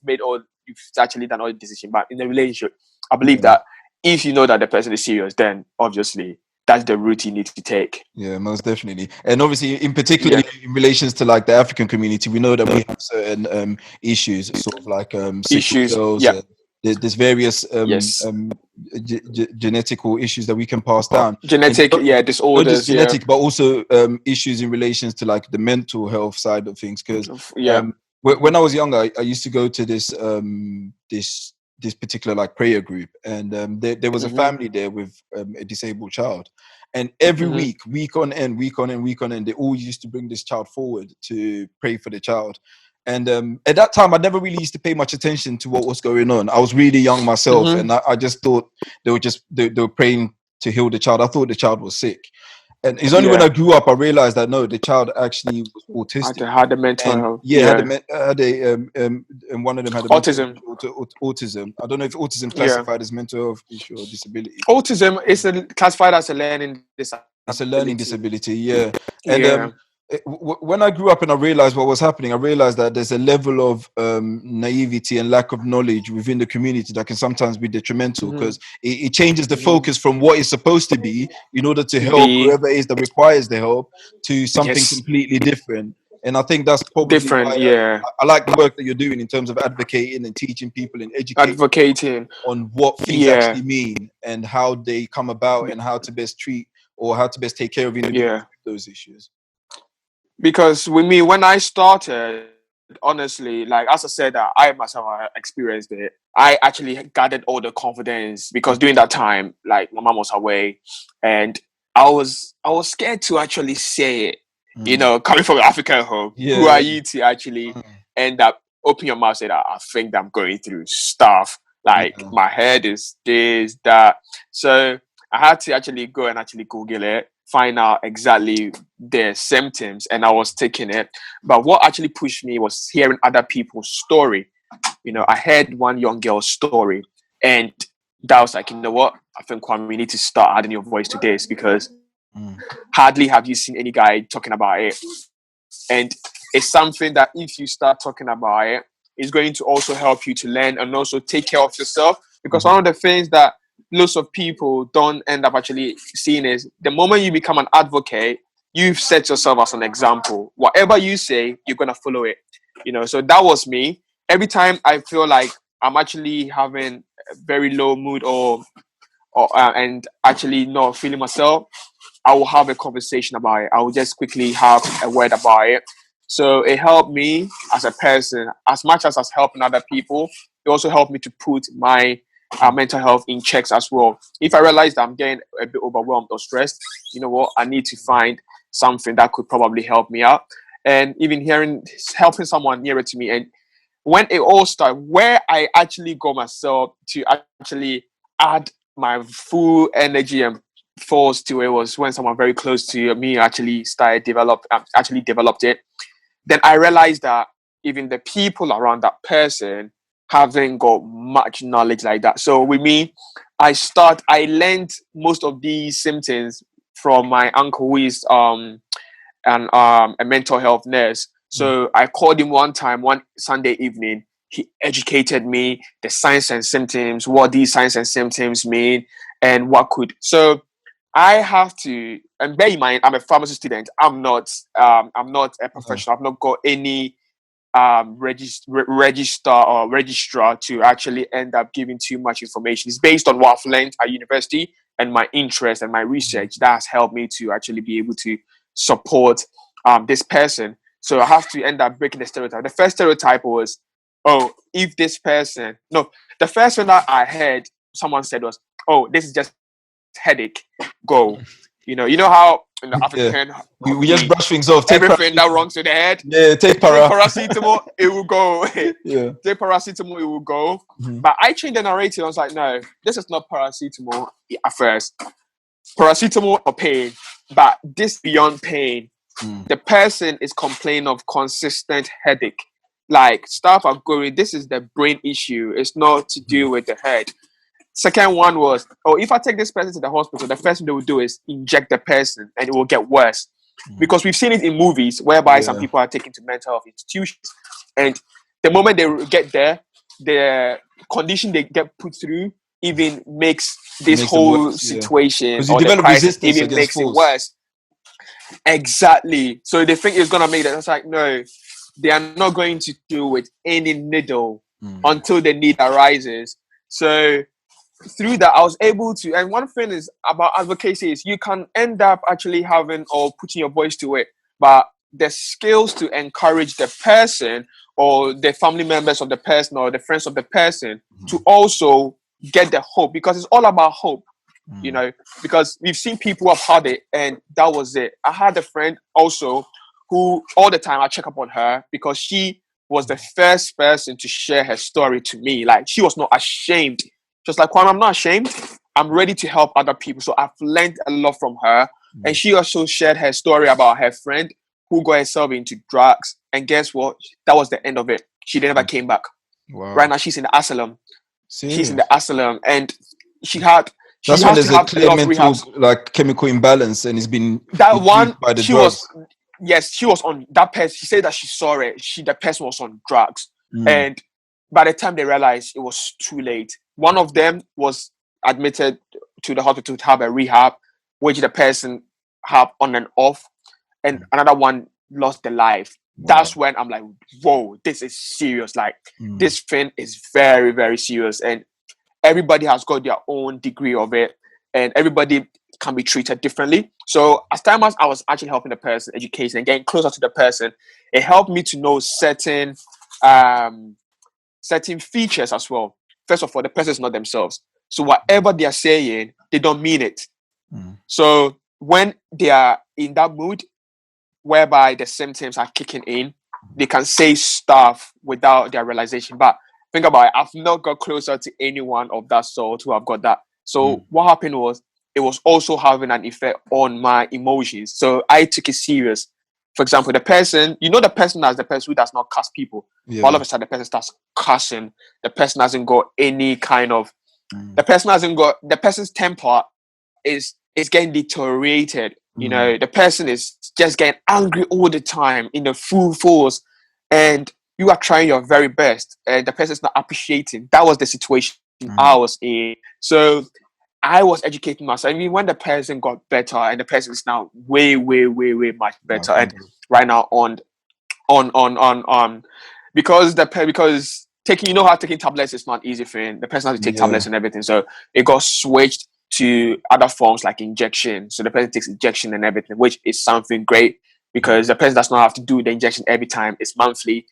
actually done all the decision. But in the relationship, I believe that if you know that the person is serious, then obviously that's the route you need to take. Yeah, most definitely. And obviously, in particular, in relations to like the African community, we know that we have certain issues, sort of like sickle Issues. cells. Yeah. There's various Yes. genetical issues that we can pass down. Genetic, Not just disorders. genetic, but also issues in relations to like the mental health side of things. Because when I was younger, I used to go to this particular like prayer group, and there was a family there with a disabled child, and every week on end, they all used to bring this child forward to pray for the child. And at that time, I never really used to pay much attention to what was going on. I was really young myself, and I just thought they were praying to heal the child. I thought the child was sick. And it's only when I grew up I realized that no, the child actually was autistic. Had a mental health. And one of them had a autism. Autism. I don't know if autism classified as mental health issue or disability. Autism is classified as a learning disability. It's a learning disability, yeah. And when I grew up and I realized what was happening, I realized that there's a level of naivety and lack of knowledge within the community that can sometimes be detrimental, because it changes the focus from what it's supposed to be in order to help whoever it is that requires the help to something completely different. And I think that's probably why I like the work that you're doing in terms of advocating and teaching people and educating on what things actually mean and how they come about and how to best treat or how to best take care of individuals with those issues. Because with me, when I started, honestly, like as I said, I myself experienced it. I actually gathered all the confidence because during that time, like my mom was away, and I was scared to actually say it. You know, coming from an African home, who are you to actually end up open your mouth and say that I think that I'm going through stuff, like my head is this, that. So I had to actually go and actually Google it, find out exactly their symptoms, and I was taking it. But what actually pushed me was hearing other people's story. You know, I heard one young girl's story, and that was like, you know what? I think, Kwame, we need to start adding your voice to this, because hardly have you seen any guy talking about it. And it's something that if you start talking about it, it's going to also help you to learn and also take care of yourself. Because one of the things that lots of people don't end up actually seeing is the moment you become an advocate, you've set yourself as an example. Whatever you say, you're going to follow it. You know, so that was me. Every time I feel like I'm actually having a very low mood and actually not feeling myself, I will have a conversation about it. I will just quickly have a word about it. So it helped me as a person, as much as helping other people. It also helped me to put my mental health in checks as well. If I realize that I'm getting a bit overwhelmed or stressed, you know what, I need to find something that could probably help me out. And even helping someone nearer to me. And when it all started, where I actually got myself to actually add my full energy and force to it was when someone very close to me actually developed it. Then I realized that even the people around that person haven't got much knowledge like that. So with me, I learned most of these symptoms from my uncle, who is a mental health nurse. So I called him one Sunday evening. He educated me the signs and symptoms, what these signs and symptoms mean, and what could. So I have to, and bear in mind, I'm a pharmacy student. I'm not a professional. I've not got any registrar to actually end up giving too much information. It's based on what I've learned at university and my interest and my research that has helped me to actually be able to support this person. So I have to end up breaking the stereotype. The first stereotype was, the first one that I heard someone said was, oh, this is just headache, go. You know how in the African we just brush things off. Take everything that wrongs to the head. Yeah, take paracetamol, it will go. Take paracetamol, it will go. But I changed the narrative. I was like, no, this is not paracetamol at first. Paracetamol or pain, but this beyond pain. The person is complaining of consistent headache. Like stuff are going, this is the brain issue. It's not to do with the head. Second one was, if I take this person to the hospital, the first thing they will do is inject the person and it will get worse. Because we've seen it in movies whereby some people are taken to mental health institutions. And the moment they get there, the condition they get put through even makes this whole situation because you or the develop crisis resistance even against makes it force. worse. Exactly. So they think it's gonna make that. It's like, no, they are not going to deal with any needle until the need arises. So through that, I was able to. And one thing is about advocacy is you can end up actually having or putting your voice to it, but the skills to encourage the person or the family members of the person or the friends of the person to also get the hope, because it's all about hope. You know, because we've seen people who have had it and that was it. I had a friend also who all the time I check up on her because she was the first person to share her story to me. Like, she was not ashamed. Just like, Kwame, I'm not ashamed. I'm ready to help other people. So I've learned a lot from her. And she also shared her story about her friend who got herself into drugs. And guess what? That was the end of it. She never came back. Wow. Right now, she's in the asylum. Serious? She's in the asylum. And she has when there's to have a clear a lot of mental, rehabs. like, chemical imbalance, and it's been That one, by the she drugs. she was on that person. She said that she saw it. The person was on drugs. And by the time they realized, it was too late. One of them was admitted to the hospital to have a rehab, which the person had on and off. And another one lost their life. Wow. That's when I'm like, whoa, this is serious. Like, this thing is very, very serious. And everybody has got their own degree of it. And everybody can be treated differently. So as time as I was actually helping the person, education, and getting closer to the person, it helped me to know certain features as well. First of all, the person is not themselves. So whatever they are saying, they don't mean it. So when they are in that mood, whereby the symptoms are kicking in, they can say stuff without their realization. But think about it, I've not got closer to anyone of that sort who have got that. So what happened was, it was also having an effect on my emotions. So I took it serious. For example, the person, the person as the person who does not cuss people. Yeah. All of a sudden, the person starts cussing. The person hasn't got any kind of, the person's temper is getting deteriorated. The person is just getting angry all the time in the full force. And you are trying your very best. And the person's not appreciating. That was the situation I was in. So I was educating myself. I mean, when the person got better, and the person is now way, way, way, way much better, and right now on, because taking, how taking tablets is not easy thing. The person has to take tablets and everything, so it got switched to other forms like injection. So the person takes injection and everything, which is something great because the person does not have to do the injection every time. It's monthly.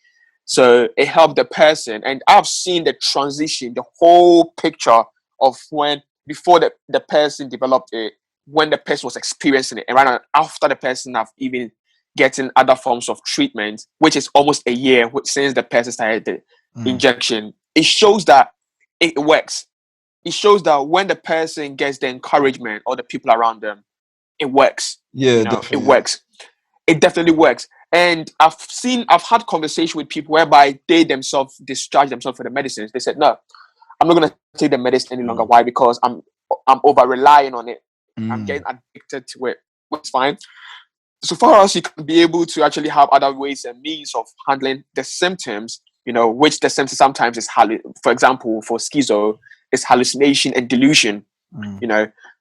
So it helped the person, and I've seen the transition, the whole picture of when before the person developed it, when the person was experiencing it, and right now after the person have even getting other forms of treatment, which is almost a year since the person started the injection. It shows that it works. It shows that when the person gets the encouragement or the people around them, it works. Yeah, it works. It definitely works. And I've had conversation with people whereby they themselves discharge themselves for the medicines. They said, no, I'm not going to take the medicine any longer. Why? Because I'm over relying on it. I'm getting addicted to it, which is fine. So far as you can be able to actually have other ways and means of handling the symptoms, which the symptoms sometimes is, for example, for schizo, is hallucination and delusion.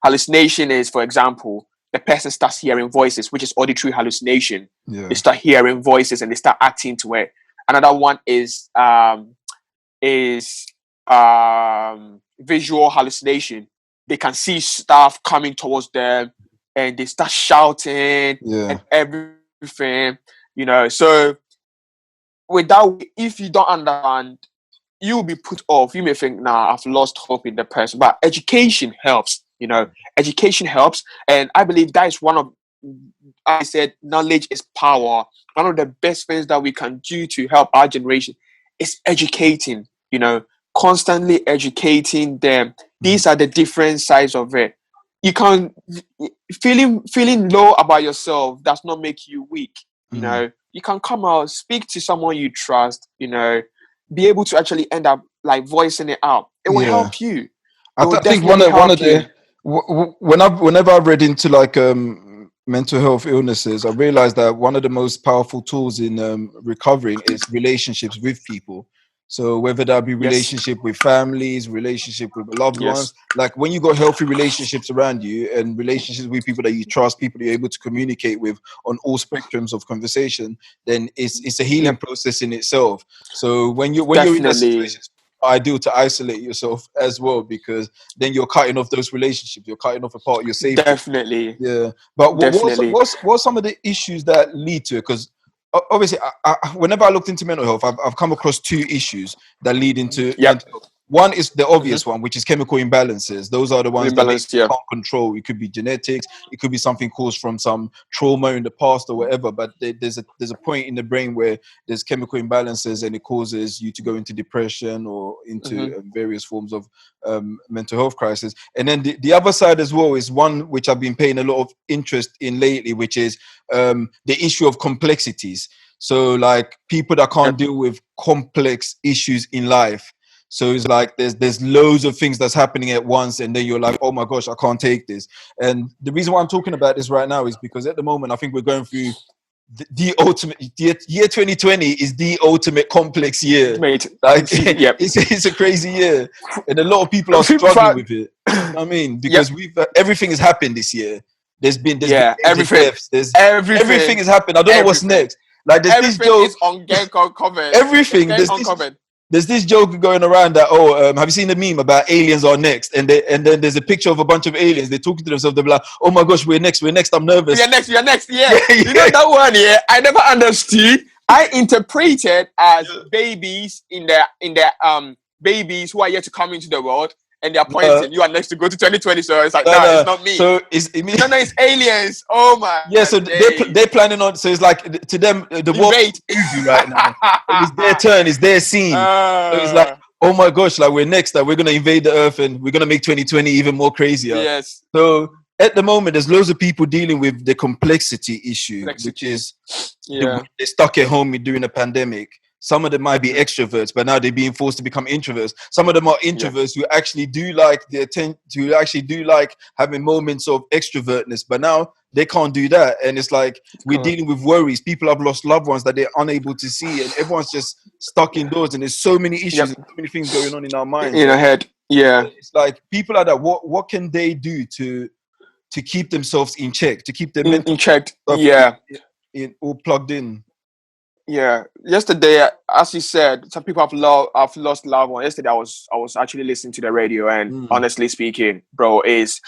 Hallucination is, for example, the person starts hearing voices, which is auditory hallucination. Yeah. They start hearing voices and they start acting to it. Another one is visual hallucination. They can see stuff coming towards them and they start shouting and everything, So if you don't understand, you'll be put off. You may think, nah, I've lost hope in the person. But education helps, Education helps. And I believe that is I said, knowledge is power. One of the best things that we can do to help our generation is educating, constantly educating them. These are the different sides of it. You can feeling low about yourself does not make you weak. You can come out, speak to someone you trust, be able to actually end up like voicing it out. It will help you. I think whenever I've read into like mental health illnesses, I realized that one of the most powerful tools in recovering is relationships with people. So whether that be relationship with families, relationship with loved ones, like when you got healthy relationships around you and relationships with people that you trust, people you're able to communicate with on all spectrums of conversation, then it's a healing process in itself. So when you're in that situation, it's ideal to isolate yourself as well, because then you're cutting off those relationships, you're cutting off a part of your safety. Definitely. Yeah. But what's some of the issues that lead to it? Because obviously, whenever I looked into mental health, I've come across two issues that lead into mental health. One is the obvious one, which is chemical imbalances. Those are the ones that they can't control. It could be genetics. It could be something caused from some trauma in the past or whatever. But there's a point in the brain where there's chemical imbalances and it causes you to go into depression or into various forms of mental health crisis. And then the other side as well is one which I've been paying a lot of interest in lately, which is the issue of complexities. So like people that can't deal with complex issues in life. So it's like there's loads of things that's happening at once, and then you're like, oh my gosh, I can't take this. And the reason why I'm talking about this right now is because at the moment I think we're going through the ultimate year 2020 is the ultimate complex year. Like it's a crazy year, and a lot of people are struggling with it. You know what I mean, because everything has happened this year. There's been everything. Deaths, everything has happened. I don't know what's next. Like there's this joke is on Genko covered. Everything there's this joke going around that have you seen the meme about aliens are next, and then there's a picture of a bunch of aliens. They're talking to themselves. They're like, oh my gosh, we're next. I'm nervous. We're next. Yeah. You know that one? Yeah, I never understood. I interpreted as babies in their babies who are yet to come into the world. And they're pointing, you are next to go to 2020. So it's like, it's not me. So it's aliens. Oh my. Yeah, so they're planning on. So it's like to them, the world is easy right now. It's their turn. It's their scene. So it's like, oh my gosh, like we're next. Like we're gonna invade the earth and we're gonna make 2020 even more crazier. Yes. So at the moment, there's loads of people dealing with the complexity issue, which is they're stuck at home during a pandemic. Some of them might be extroverts, but now they're being forced to become introverts. Some of them are introverts who actually do like having moments of extrovertness, but now they can't do that. And it's like we're dealing with worries. People have lost loved ones that they're unable to see, and everyone's just stuck indoors. And there's so many issues, and so many things going on in our minds. In our head, It's like people like that. What can they do to keep themselves in check, to keep their mental in check? All plugged in. Yeah. Yesterday, as you said, some people have lost loved ones. Yesterday, I was actually listening to the radio, and honestly speaking, bro, it's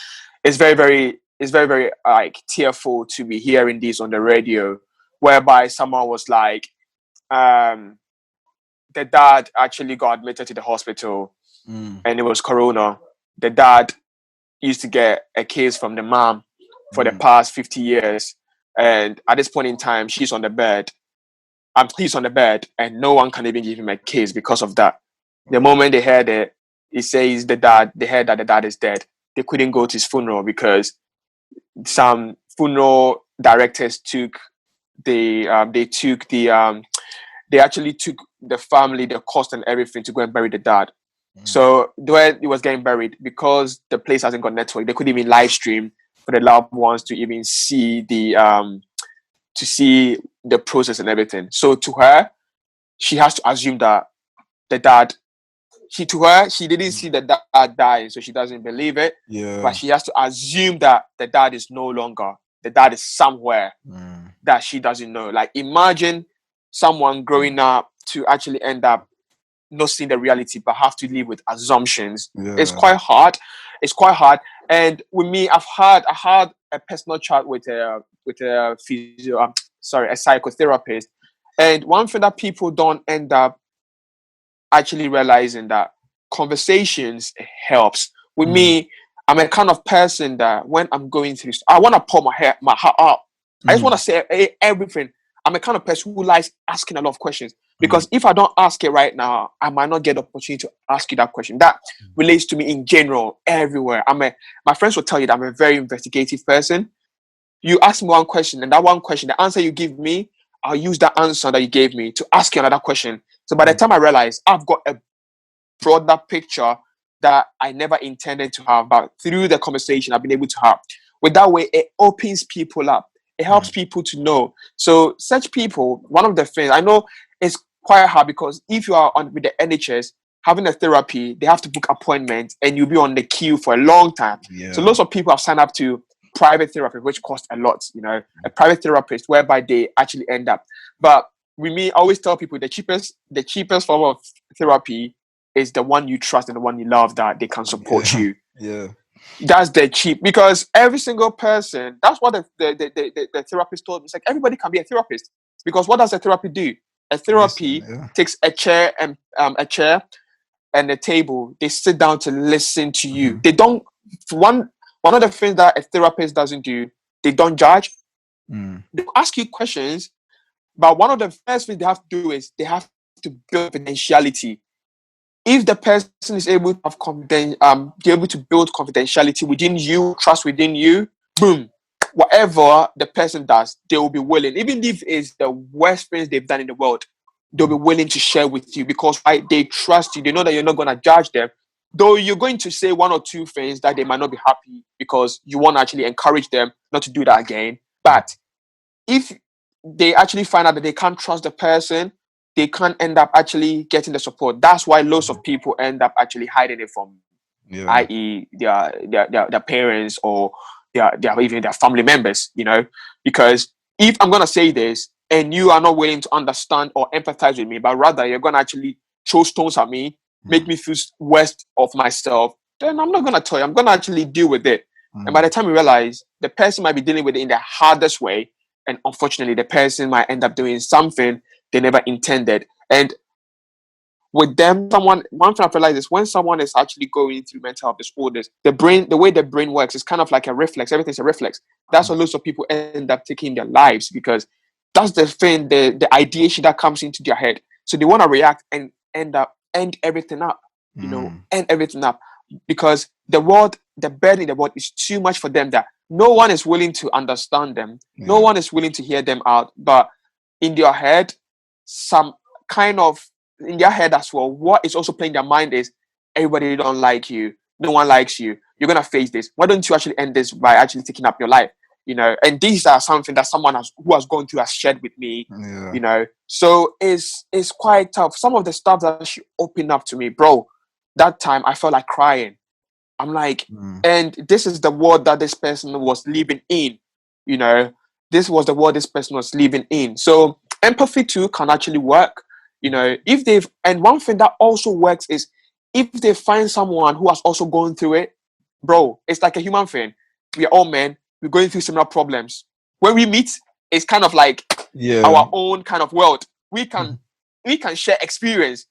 very, very like tearful to be hearing this on the radio, whereby someone was like, the dad actually got admitted to the hospital, and it was corona. The dad used to get a case from the mom for the past 50 years, and at this point in time, he's on the bed, and no one can even give him a case because of that. The moment they heard it, it says they heard that the dad is dead. They couldn't go to his funeral because some funeral directors they actually took the family, the cost and everything to go and bury the dad. So when he was getting buried, because the place hasn't got network, they couldn't even live stream for the loved ones to even see the process and everything. So to her, she has to assume that the dad, she didn't see the dad dying, so she doesn't believe it. Yeah. But she has to assume that the dad is no longer, the dad is somewhere that she doesn't know. Like imagine someone growing up to actually end up not seeing the reality, but have to live with assumptions. Yeah. It's quite hard. And with me, I had a personal chat with a psychotherapist. And one thing that people don't end up actually realizing that conversations helps. With me, I'm a kind of person that when I'm going through, I want to pour my heart out. I just want to say everything. I'm a kind of person who likes asking a lot of questions, because if I don't ask it right now, I might not get the opportunity to ask you that question. That relates to me in general, everywhere. My friends will tell you that I'm a very investigative person. You ask me one question, and that one question, the answer you give me, I'll use that answer that you gave me to ask you another question. So by the time I realize I've got a broader picture that I never intended to have, but through the conversation I've been able to have. With that way, it opens people up. It helps people to know. So such people, one of the things I know is quite hard because if you are on with the NHS having a therapy, they have to book appointments and you'll be on the queue for a long time. So lots of people have signed up to private therapy, which costs a lot, a private therapist whereby they actually end up. But with me, I always tell people the cheapest form of therapy is the one you trust and the one you love, that they can support you. Yeah. That's the cheap, because every single person, that's what the therapist told me. It's like everybody can be a therapist, because what does a therapy do? A therapy takes a chair and a table. They sit down to listen to you. They don't, one of the things that a therapist doesn't do, they don't judge. They ask you questions, but one of the first things they have to do is they have to build confidentiality. If the person is able to have be able to build confidentiality within you, trust within you, boom, whatever the person does, they will be willing, even if it's the worst things they've done in the world, they'll be willing to share with you, because they trust you. They know that you're not going to judge them, though you're going to say one or two things that they might not be happy, because you want to actually encourage them not to do that again. But if they actually find out that they can't trust the person, they can't end up actually getting the support. That's why lots of people end up actually hiding it from, i.e., their parents or even their family members, because if I'm going to say this and you are not willing to understand or empathize with me, but rather you're going to actually throw stones at me, make me feel worse of myself, then I'm not going to tell you. I'm going to actually deal with it. And by the time you realize, the person might be dealing with it in the hardest way, and unfortunately, the person might end up doing something they never intended. And with them, one thing I've realized is when someone is actually going through mental health disorders, the way the brain works is kind of like a reflex. Everything's a reflex. That's why lots of people end up taking their lives, because that's the thing, the ideation that comes into their head. So they want to react and end everything up, end everything up, because the burden in the world is too much for them, that no one is willing to understand them. No one is willing to hear them out. But in their head, in their head as well, what is also playing their mind is, everybody don't like you. No one likes you. You're going to face this. Why don't you actually end this by actually taking up your life? And these are something that someone who has gone through has shared with me, So it's quite tough. Some of the stuff that she opened up to me, bro, that time I felt like crying. I'm like, and this is the world that this person was living in, this was the world this person was living in. So empathy too can actually work, and one thing that also works is if they find someone who has also gone through it, bro, it's like a human thing. We are all men. We're going through similar problems. When we meet, it's kind of like our own kind of world. We can share experience.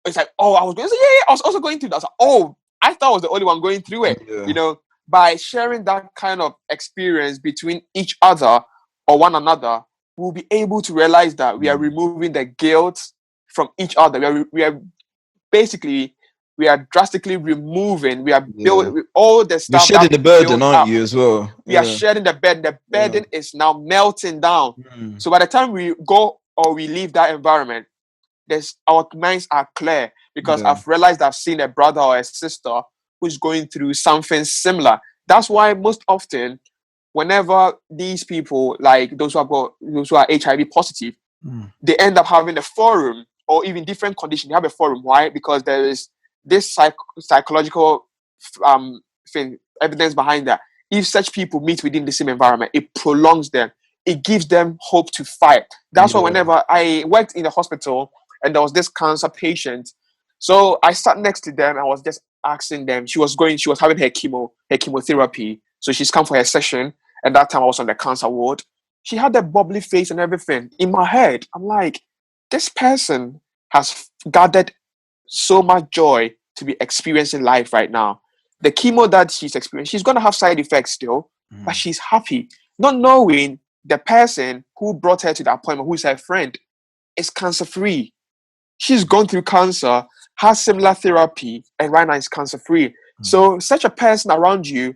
It's like, oh, I was going to say, I was also going through that. I was like, oh, I thought I was the only one going through it. By sharing that kind of experience between each other or one another, we'll be able to realize that we are removing the guilt from each other. We are basically, we are drastically removing, we are building all the stuff. You're shedding the burden, aren't you, as well? We are shedding the burden. The burden is now melting down. So by the time we go or we leave that environment, our minds are clear, because I've realized I've seen a brother or a sister who's going through something similar. That's why most often, whenever these people, like those who are HIV positive, they end up having a forum, or even different conditions. They have a forum. Why? Because there is this psychological thing, evidence behind that. If such people meet within the same environment, it prolongs them. It gives them hope to fight. That's why whenever I worked in the hospital and there was this cancer patient, so I sat next to them and I was just asking them. She was having her chemotherapy. So she's come for her session. And that time I was on the cancer ward. She had that bubbly face and everything. In my head, I'm like, this person has gathered so much joy to be experiencing life right now. The chemo that she's experiencing, she's going to have side effects still, but she's happy. Not knowing the person who brought her to the appointment, who's her friend, is cancer-free. She's gone through cancer, has similar therapy, and right now is cancer-free. So such a person around you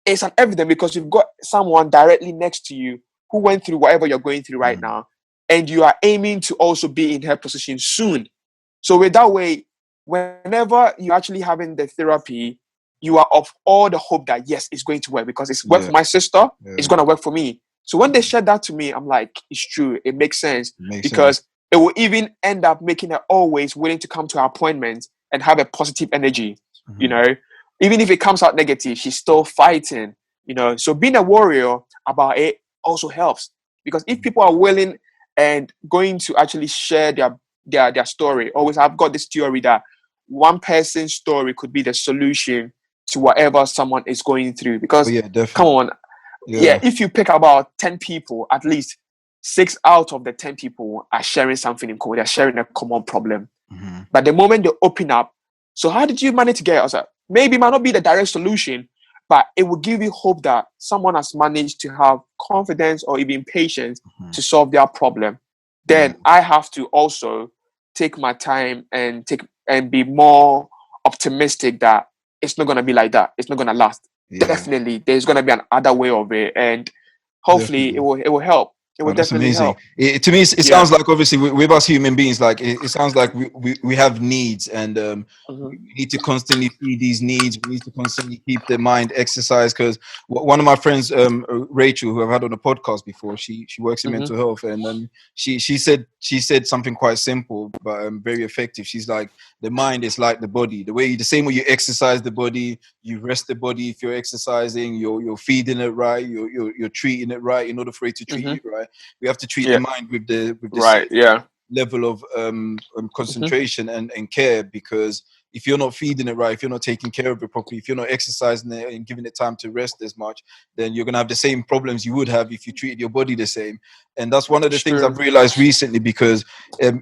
is an evidence, because you've got someone directly next to you who went through whatever you're going through right now, and you are aiming to also be in her position soon. So with that way, whenever you're actually having the therapy, you are of all the hope that yes, it's going to work, because it's worked for my sister, it's going to work for me. So when they shared that to me, I'm like, it's true, it makes sense, because it will even end up making her always willing to come to her appointments and have a positive energy. You know, even if it comes out negative, she's still fighting. You know, so being a warrior about it also helps, because if people are willing and going to actually share their story, always I've got this theory that one person's story could be the solution to whatever someone is going through. Because come on, if you pick about 10 people, at least 6 out of the 10 people are sharing something in common. They're sharing a common problem. But the moment they open up, so how did you manage to get us? Maybe it might not be the direct solution, but it will give you hope that someone has managed to have confidence or even patience to solve their problem. Then I have to also take my time and be more optimistic that it's not going to be like that. It's not going to last. Definitely, there's going to be another way of it, and hopefully it will help. It will definitely help. To me, it sounds like, obviously, with us human beings, like it sounds like we have needs, and we need to constantly feed these needs. We need to constantly keep the mind exercised. Because one of my friends, Rachel, who I've had on a podcast before, she works in mental health, and she said something quite simple but very effective. She's like, the mind is like the body. The same way you exercise the body, you rest the body. If you're exercising, you're feeding it right, you're treating it right in order for it to treat you right. We have to treat the mind with the same level of concentration and care, because if you're not feeding it right, if you're not taking care of it properly, if you're not exercising it and giving it time to rest as much, then you're going to have the same problems you would have if you treated your body the same. And that's one of the things I've realized recently, because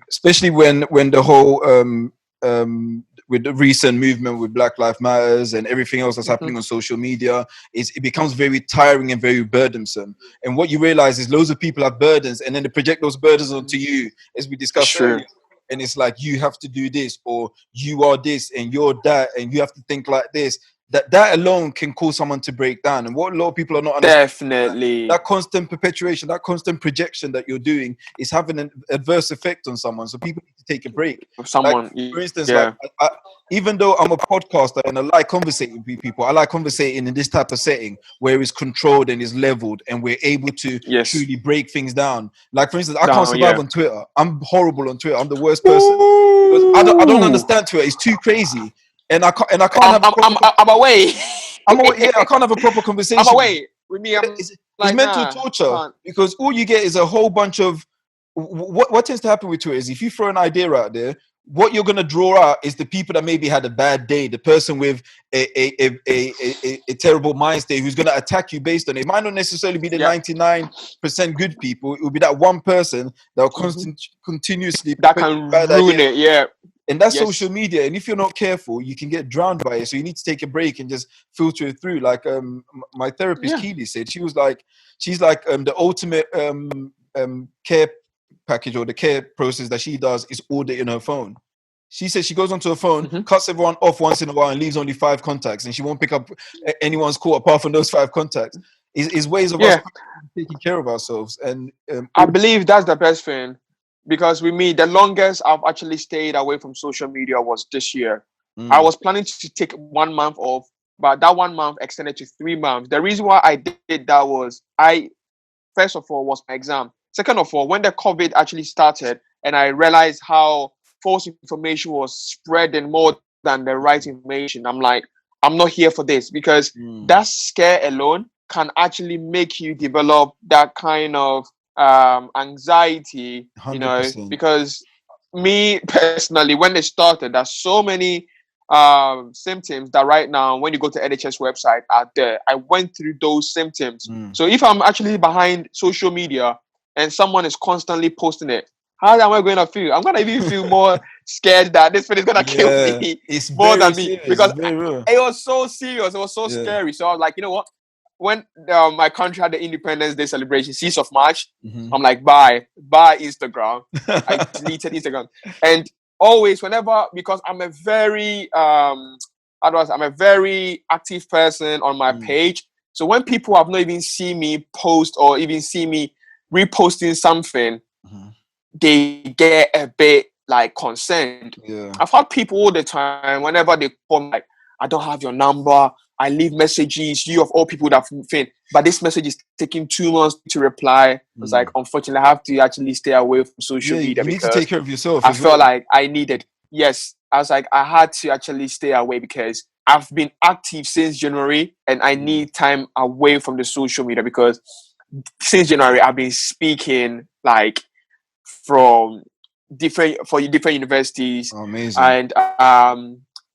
especially when the whole with the recent movement with Black Lives Matters and everything else that's happening on social media, it becomes very tiring and very burdensome. And what you realize is loads of people have burdens, and then they project those burdens onto you, as we discussed earlier. And it's like, you have to do this, or you are this, and you're that, and you have to think like this. That alone can cause someone to break down. And what a lot of people are not understanding, that constant perpetuation, that constant projection that you're doing is having an adverse effect on someone. So people need to take a break. Like, for instance, like even though I'm a podcaster and I like conversating with people, I like conversating in this type of setting where it's controlled and it's leveled, and we're able to truly break things down. Like, for instance, I can't survive on Twitter. I'm horrible on Twitter. I'm the worst person. Because I don't understand Twitter. It's too crazy. And I can't have. I'm away. I'm away. Yeah, I can't have a proper conversation. I'm away. With me, it's mental torture, because all you get is a whole bunch of what tends to happen with Twitter is, if you throw an idea out there, what you're going to draw out is the people that maybe had a bad day, the person with a terrible mind state who's going to attack you based on it. It might not necessarily be the 99% good people. It will be that one person that will continuously that can ruin it. Yeah. And that's social media. And if you're not careful, you can get drowned by it. So you need to take a break and just filter it through. Like my therapist, Keely, said, she's like the ultimate care package, or the care process that she does, is auditing her phone. She says she goes onto her phone, cuts everyone off once in a while, and leaves only 5 contacts, and she won't pick up anyone's call apart from those 5 contacts. Is ways of us taking care of ourselves. And I believe that's the best thing, because with me, the longest I've actually stayed away from social media was this year. I was planning to take 1 month off, but that 1 month extended to 3 months. The reason why I did that was, first of all, was my exam. Second of all, when the COVID actually started, and I realized how false information was spreading more than the right information, I'm like, I'm not here for this, because that scare alone can actually make you develop that kind of anxiety, 100%. because me personally, when it started, there's so many symptoms that right now, when you go to NHS website, are there. I went through those symptoms. So if I'm actually behind social media and someone is constantly posting it, how am I going to feel? I'm going to even feel more scared that this thing is going to kill me more than me. Because it was so serious. It was so scary. So I was like, you know what? When my country had the Independence Day celebration, 6th of March, I'm like, bye Instagram. I deleted Instagram. And always, whenever, because I'm a very I'm a very active person on my page. So when people have not even seen me post or even see me reposting something, they get a bit like concerned. I've had people all the time, whenever they call me, like, I don't have your number, I leave messages, you of all people that think, but this message is taking 2 months to reply. It's like, unfortunately, I have to actually stay away from social media you need to because take care of yourself I as felt well. like I needed, yes, I was like, I had to actually stay away because I've been active since January and I need time away from the social media because since January, I've been speaking like from different universities. Oh, amazing. And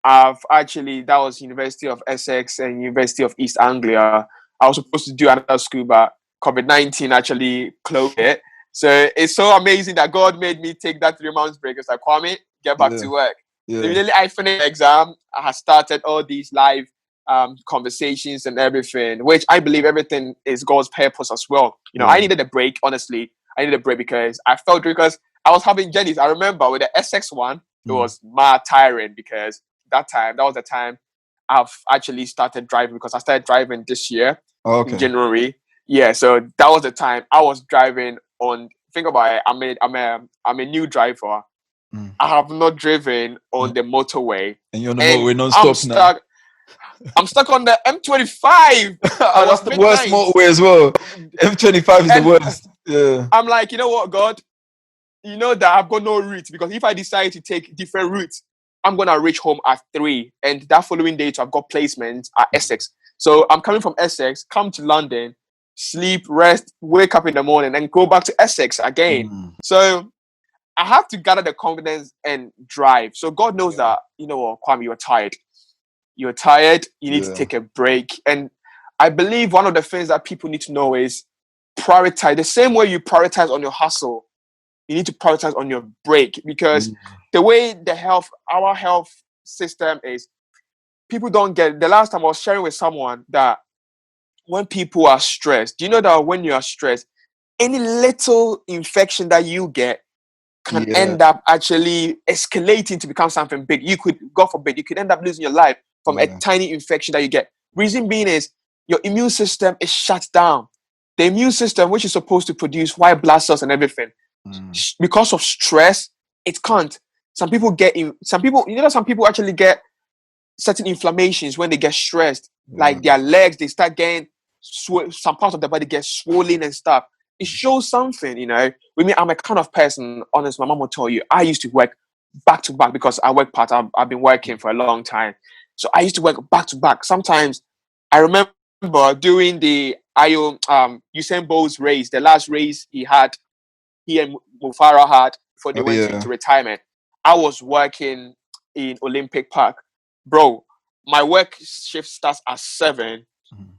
I've actually, that was University of Essex and University of East Anglia. I was supposed to do another school, but COVID-19 actually closed it. So it's so amazing that God made me take that 3 months break. It's like, Kwame, get back to work. Yeah. Immediately I finished the exam, I had started all these live conversations and everything, which I believe everything is God's purpose as well. You know, I needed a break, honestly. I needed a break because I felt, because I was having journeys. I remember with the Essex one, it was mad tiring because that was the time I've actually started driving, because I started driving this year in January. Yeah, so that was the time I was driving on. Think about it. I'm a new driver. I have not driven on the motorway, and you're on the motorway non-stop now. I'm stuck on the M25. That's the worst motorway as well. M25 is the worst. Yeah. I'm like, you know what, God? You know that I've got no route, because if I decide to take different routes, I'm gonna reach home at 3, and that following day, I've got placements at Essex. So I'm coming from Essex, come to London, sleep, rest, wake up in the morning, and go back to Essex again. So I have to gather the confidence and drive. So God knows that, you know what, Kwame, you're tired. You're tired. You need to take a break. And I believe one of the things that people need to know is prioritize. The same way you prioritize on your hustle, you need to prioritize on your break, because the way our health system is, people don't get. The last time I was sharing with someone that when people are stressed, do you know that when you are stressed, any little infection that you get can end up actually escalating to become something big. You could, God forbid, you could end up losing your life from a tiny infection that you get. Reason being is your immune system is shut down. The immune system, which is supposed to produce white blood cells and everything, because of stress, it can't. Some people, some people actually get certain inflammations when they get stressed. Like their legs, they start getting, some parts of the body get swollen and stuff. It shows something, you know. With me, I'm a kind of person, honest, my mom will tell you, I used to work back to back because I work part-time. I've been working for a long time. So I used to work back to back. Sometimes I remember doing the Usain Bolt's race, the last race he and Mufara had before they went into retirement. I was working in Olympic Park. Bro, my work shift starts at 7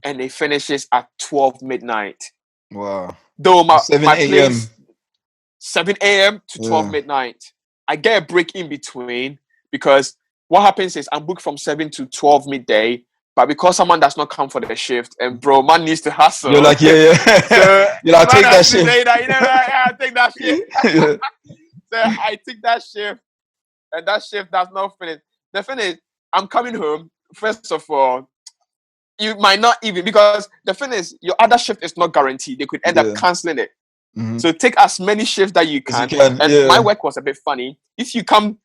and it finishes at 12 midnight. Wow. Though my 7 a.m. 7 a.m. to 12 midnight. I get a break in between, because what happens is I'm booked from 7 to 12 midday, but because someone does not come for the shift, and bro, man needs to hustle. You're like, yeah. So you're like, take that shift. I take that shift. So I take that shift, and that shift does not finish. The thing is, I'm coming home. First of all, you might not even, because the thing is, your other shift is not guaranteed. They could end up canceling it. So take as many shifts that you can. And my work was a bit funny. If you come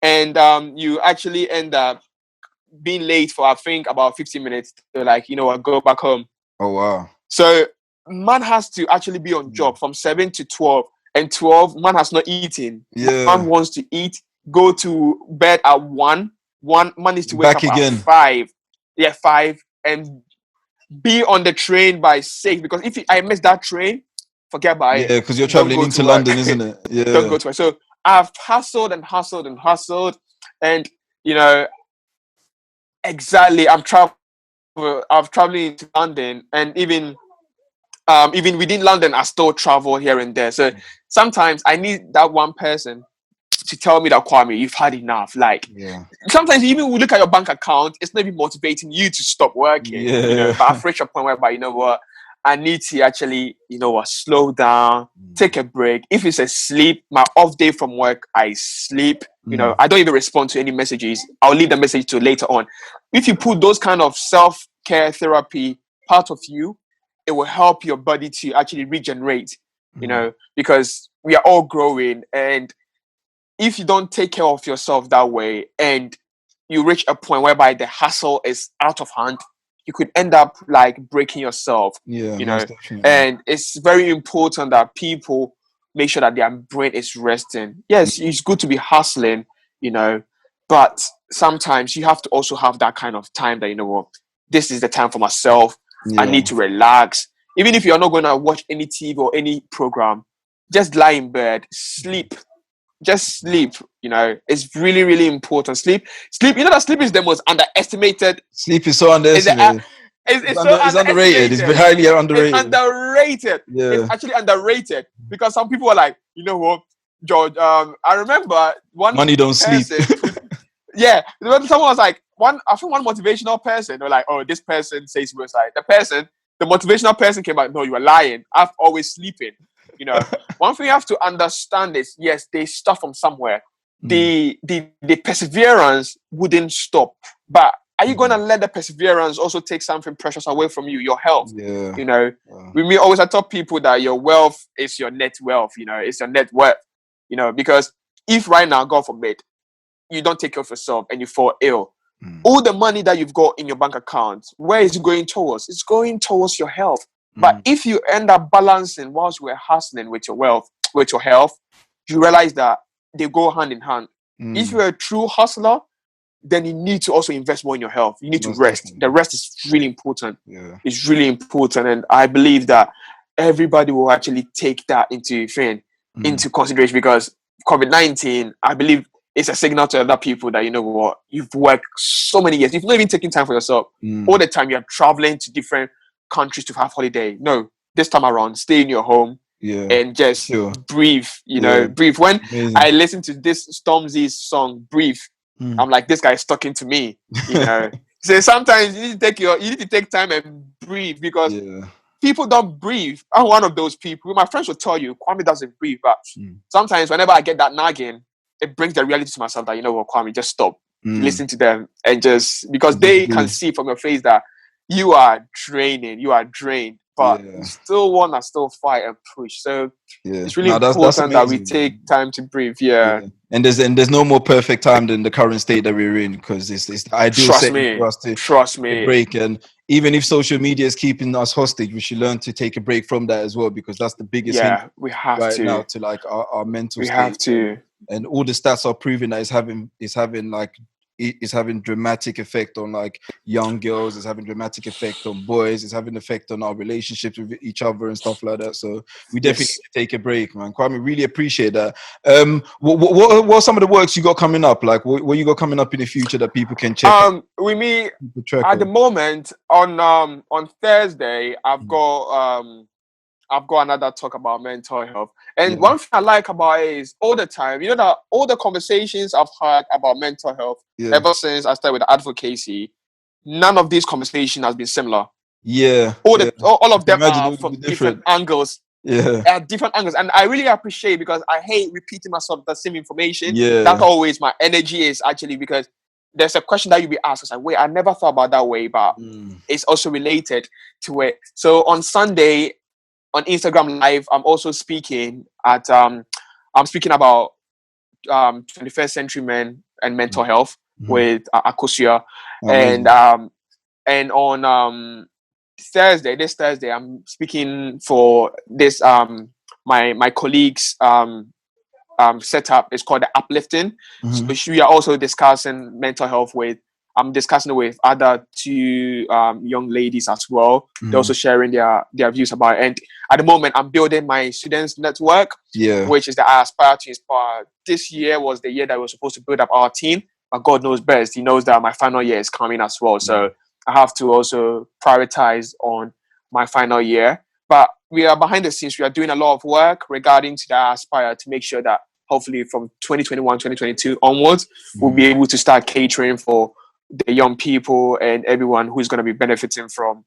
and you actually end up being late for, I think, about 15 minutes, they're like, you know what, go back home. Oh wow. So man has to actually be on job from 7 to 12. And 12, man has not eaten. Man wants to eat, go to bed at 1. Man needs to wake up again at 5. 5, and be on the train by 6. Because if I miss that train, forget about it. Yeah, because you're traveling into London, isn't it? Yeah. Don't go to work. So I've hustled, and you know, exactly. I'm traveling to London, and even within London, I still travel here and there. So sometimes I need that one person to tell me that, Kwame, you've had enough. Like, sometimes even we look at your bank account, it's not even motivating you to stop working. You know, but I've reached a point whereby, you know what, I need to actually, you know what, slow down, take a break. If it's a sleep, my off day from work, I sleep. You know, I don't even respond to any messages. I'll leave the message to later on. If you put those kind of self-care therapy part of you, it will help your body to actually regenerate, you know, because we are all growing. And if you don't take care of yourself that way, and you reach a point whereby the hustle is out of hand, you could end up like breaking yourself. Yeah, you know. definitely. And it's very important that people make sure that their brain is resting. Yes, it's good to be hustling, you know, but sometimes you have to also have that kind of time that, you know what, this is the time for myself. I need to relax. Even if you're not going to watch any TV or any program, just lie in bed, sleep. Just sleep, you know. It's really, really important. Sleep. You know that sleep is the most underestimated. Sleep is so underestimated. It's so It's underrated. It's highly underrated. It's underrated. Yeah. It's actually underrated because some people are like, you know what, George. I remember one money don't sleep. Yeah, someone was like one motivational person. They're like, oh, this person says suicide. The motivational person came back. No, you are lying. I've always sleeping. You know, one thing you have to understand is, yes, they start from somewhere. The perseverance wouldn't stop. But are you going to let the perseverance also take something precious away from you, your health? Yeah. You know, we always I tell people that your wealth is your net wealth. You know, it's your net worth. You know, because if right now, God forbid, you don't take care of yourself and you fall ill, all the money that you've got in your bank account, where is it going towards? It's going towards your health. But if you end up balancing whilst we're hustling with your wealth, with your health, you realize that they go hand in hand. If you're a true hustler, then you need to also invest more in your health. You need to rest. Definitely. The rest is really important. Yeah. It's really important. And I believe that everybody will actually take that into consideration, because COVID-19, I believe, it's a signal to other people that, you know what, you've worked so many years. You've not even taken time for yourself. All the time you're traveling to different countries to have holiday. No, this time around, stay in your home and just breathe, breathe. When I listen to this Stormzy's song, Breathe, I'm like, this guy is talking to me, you know. So sometimes you need to take time and breathe, because people don't breathe. I'm one of those people. My friends will tell you, Kwame doesn't breathe, but sometimes whenever I get that nagging, it brings the reality to myself that, you know what, Kwame, just stop. Listen to them, and just because they can see from your face that you are drained, but you still want to fight and push. So it's really important that we take time to breathe. And there's no more perfect time than the current state that we're in, because it's the ideal setting for us to take a break. And even if social media is keeping us hostage, we should learn to take a break from that as well, because that's the biggest hindrance we have right to now to like our mental state. Have to. And all the stats are proving that it's having dramatic effect on like young girls. It's having dramatic effect on boys. It's having effect on our relationships with each other and stuff like that. So we definitely need to take a break, man. Kwame, really appreciate that. What are some of the works you got coming up? Like what you got coming up in the future that people can check out? With me at the moment on Thursday, I've got another talk about mental health. And one thing I like about it is all the time, you know, that all the conversations I've had about mental health ever since I started with advocacy, none of these conversations has been similar. All of them are from different angles. Different angles. And I really appreciate, because I hate repeating myself the same information. That's always my energy is actually, because there's a question that you'll be asked. It's like, wait, I never thought about that way, but it's also related to it. So on Sunday, on Instagram Live, I'm also speaking at I'm speaking about 21st century men and mental health with Akosia. And on this Thursday, I'm speaking for this my colleagues setup. It's called the Uplifting. So we are also discussing mental health I'm discussing it with other two young ladies as well. They're also sharing their views about it. And at the moment, I'm building my students network, which is the I Aspire to Inspire. This year was the year that we were supposed to build up our team, but God knows best. He knows that my final year is coming as well. So I have to also prioritize on my final year. But we are behind the scenes. We are doing a lot of work regarding to the I Aspire to make sure that hopefully from 2021, 2022 onwards, we'll be able to start catering for the young people and everyone who's going to be benefiting from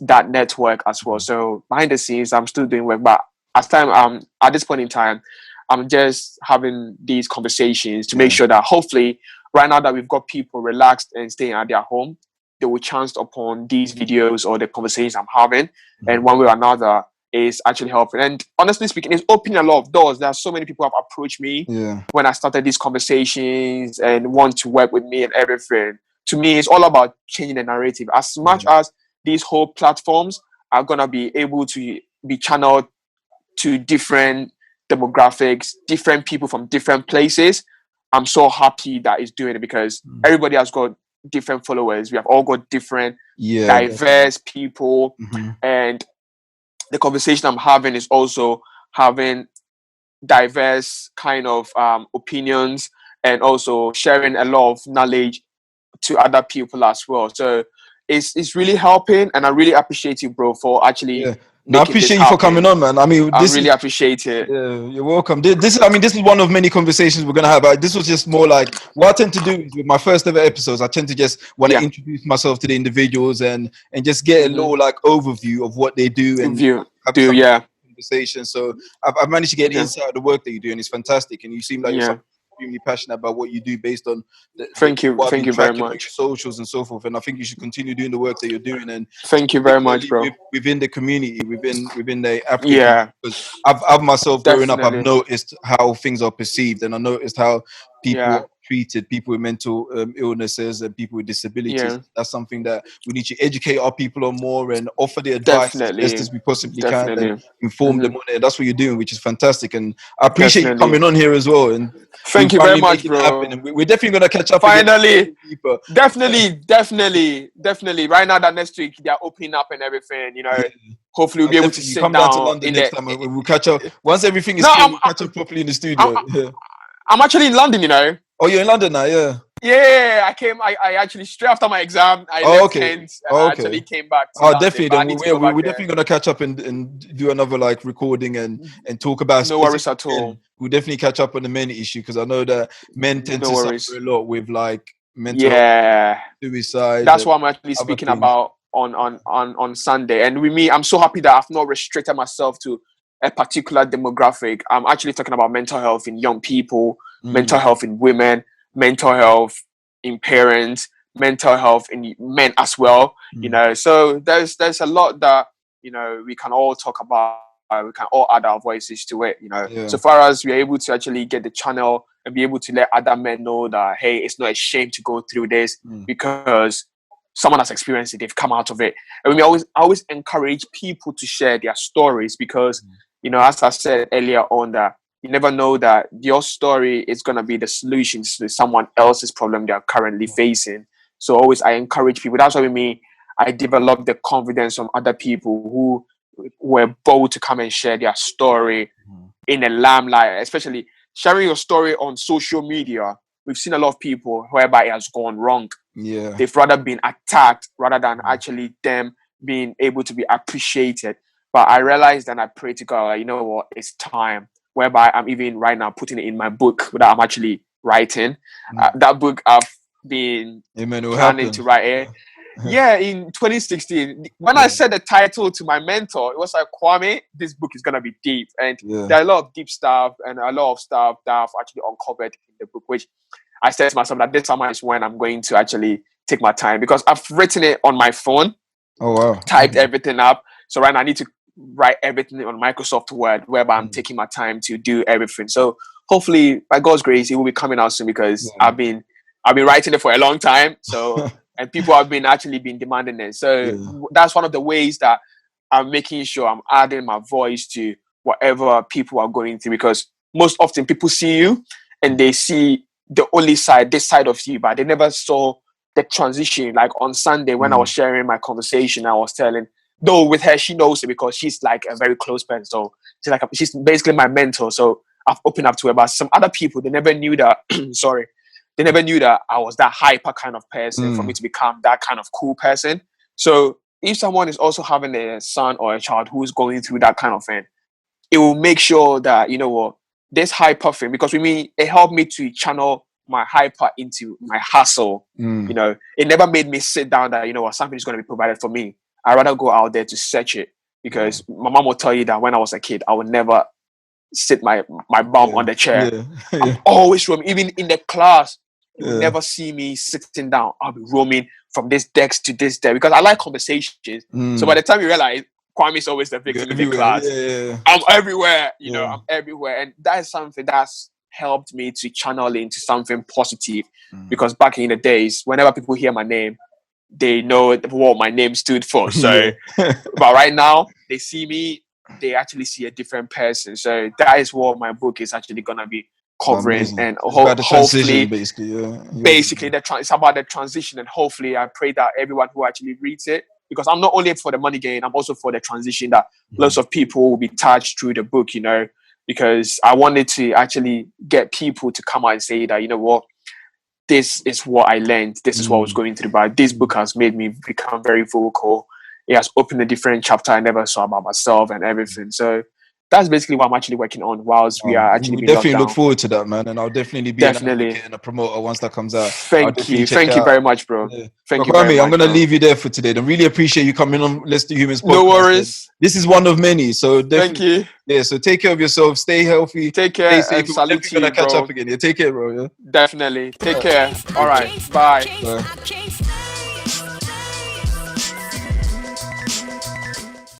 that network as well. So behind the scenes, I'm still doing work, but at this point in time, I'm just having these conversations to make sure that hopefully right now that we've got people relaxed and staying at their home, they will chance upon these videos or the conversations I'm having. And one way or another, is actually helping. And honestly speaking, it's opening a lot of doors. There are so many people who have approached me when I started these conversations and want to work with me and everything. To me, it's all about changing the narrative. As much as these whole platforms are going to be able to be channeled to different demographics, different people from different places, I'm so happy that it's doing it, because everybody has got different followers. We have all got different, diverse people. And the conversation I'm having is also having diverse kind of opinions, and also sharing a lot of knowledge to other people as well. So it's really helping, and I really appreciate you, bro, for actually No, I appreciate you for coming on, man. I mean, I really appreciate it. Yeah, you're welcome. This is one of many conversations we're gonna have. This was just more like what I tend to do is with my first ever episodes. I tend to just want to introduce myself to the individuals and just get a little like overview of what they do and have some conversation. So I've managed to get an insight of the work that you do, and it's fantastic. And you seem like you're extremely passionate about what you do based on thank you very much, socials and so forth. And I think you should continue doing the work that you're doing. And thank you very much, bro. Within the community, within the African community, because I've myself growing up, I've noticed how things are perceived, and I noticed how people are treated, people with mental illnesses and people with disabilities. That's something that we need to educate our people on more and offer the advice as best as we possibly can and inform them on it. That's what you're doing, which is fantastic. And I appreciate you coming on here as well. And thank you very much, bro. And we're definitely going to catch up finally definitely right now that next week they're opening up and everything, you know. Hopefully we'll be able to sit down to London next time. We'll catch up once everything is clear. We'll catch up properly in the studio. I'm actually in London, you know. Oh, you're in London now, Yeah, I came. I actually straight after my exam. I left Kent and I actually came back. To London, definitely. Then we're definitely gonna catch up and do another like recording and talk about. No worries at all. We'll definitely catch up on the men issue, because I know that men tend to suffer a lot with like mental health, suicide. That's what I'm actually speaking about on Sunday. And with me, I'm so happy that I've not restricted myself to a particular demographic. I'm actually talking about mental health in young people, mental health in women, mental health in parents, mental health in men as well. You know, so there's a lot that, you know, we can all talk about. We can all add our voices to it, you know. So far as we're able to actually get the channel and be able to let other men know that, hey, it's not a shame to go through this because someone has experienced it, they've come out of it. And we always encourage people to share their stories, because you know, as I said earlier on, that you never know that your story is going to be the solution to someone else's problem they are currently facing. So always I encourage people. That's why with me, I developed the confidence from other people who were bold to come and share their story in a limelight, especially sharing your story on social media. We've seen a lot of people whereby it has gone wrong. They've rather been attacked rather than actually them being able to be appreciated. But I realized and I pray to God, like, you know what, it's time. Whereby I'm even right now putting it in my book that I'm actually writing. That book I've been planning to write it. In 2016. When I said the title to my mentor, it was like, Kwame, this book is going to be deep. And there are a lot of deep stuff and a lot of stuff that I've actually uncovered in the book, which I said to myself that this summer is when I'm going to actually take my time, because I've written it on my phone. Typed everything up. So right now I need to write everything on Microsoft Word, whereby I'm taking my time to do everything. So hopefully, by God's grace, it will be coming out soon, because I've been writing it for a long time. So and people have been demanding it. So that's one of the ways that I'm making sure I'm adding my voice to whatever people are going through, because most often people see you and they see the only side, this side of you, but they never saw the transition. Like on Sunday when I was sharing my conversation, I was telling, though with her, she knows it because she's like a very close person. So she's basically my mentor. So I've opened up to her. But some other people, they never knew that, they never knew that I was that hyper kind of person for me to become that kind of cool person. So if someone is also having a son or a child who's going through that kind of thing, it will make sure that, you know what, this hyper thing, because with me, it helped me to channel my hyper into my hustle. You know, it never made me sit down that, you know what, something is going to be provided for me. I'd rather go out there to search it, because my mom will tell you that when I was a kid, I would never sit my bum on the chair. I'm always roaming, even in the class. You will never see me sitting down. I'll be roaming from this desk to this desk, because I like conversations. So by the time you realize, Kwame's always the victim in the everywhere. class. Yeah. I'm everywhere, I'm everywhere. And that is something that's helped me to channel into something positive. Because back in the days, whenever people hear my name, they know what my name stood for. So, but right now, they see me, they actually see a different person. So that is what my book is actually going to be covering. And it's about the hopefully, basically, it's about the transition. And hopefully, I pray that everyone who actually reads it, because I'm not only for the money gain, I'm also for the transition, that lots of people will be touched through the book, because I wanted to actually get people to come out and say that, you know what, this is what I learned. This is what I was going through. But this book has made me become very vocal. It has opened a different chapter I never saw about myself and everything. So that's basically what I'm actually working on whilst we are actually we being definitely locked look down. forward to that, man. And I'll definitely be an advocate and a promoter once that comes out. Thank you very much, bro. Thank you very much. I'm gonna leave you there for today. I really appreciate you coming on Let's Do Humans podcast. No worries. This is one of many. So thank you. Yeah, so take care of yourself, stay healthy, take care, stay safe. We're definitely gonna catch up again. Yeah, take care, bro. Yeah. Definitely. Take care. All right. Bye. Bye.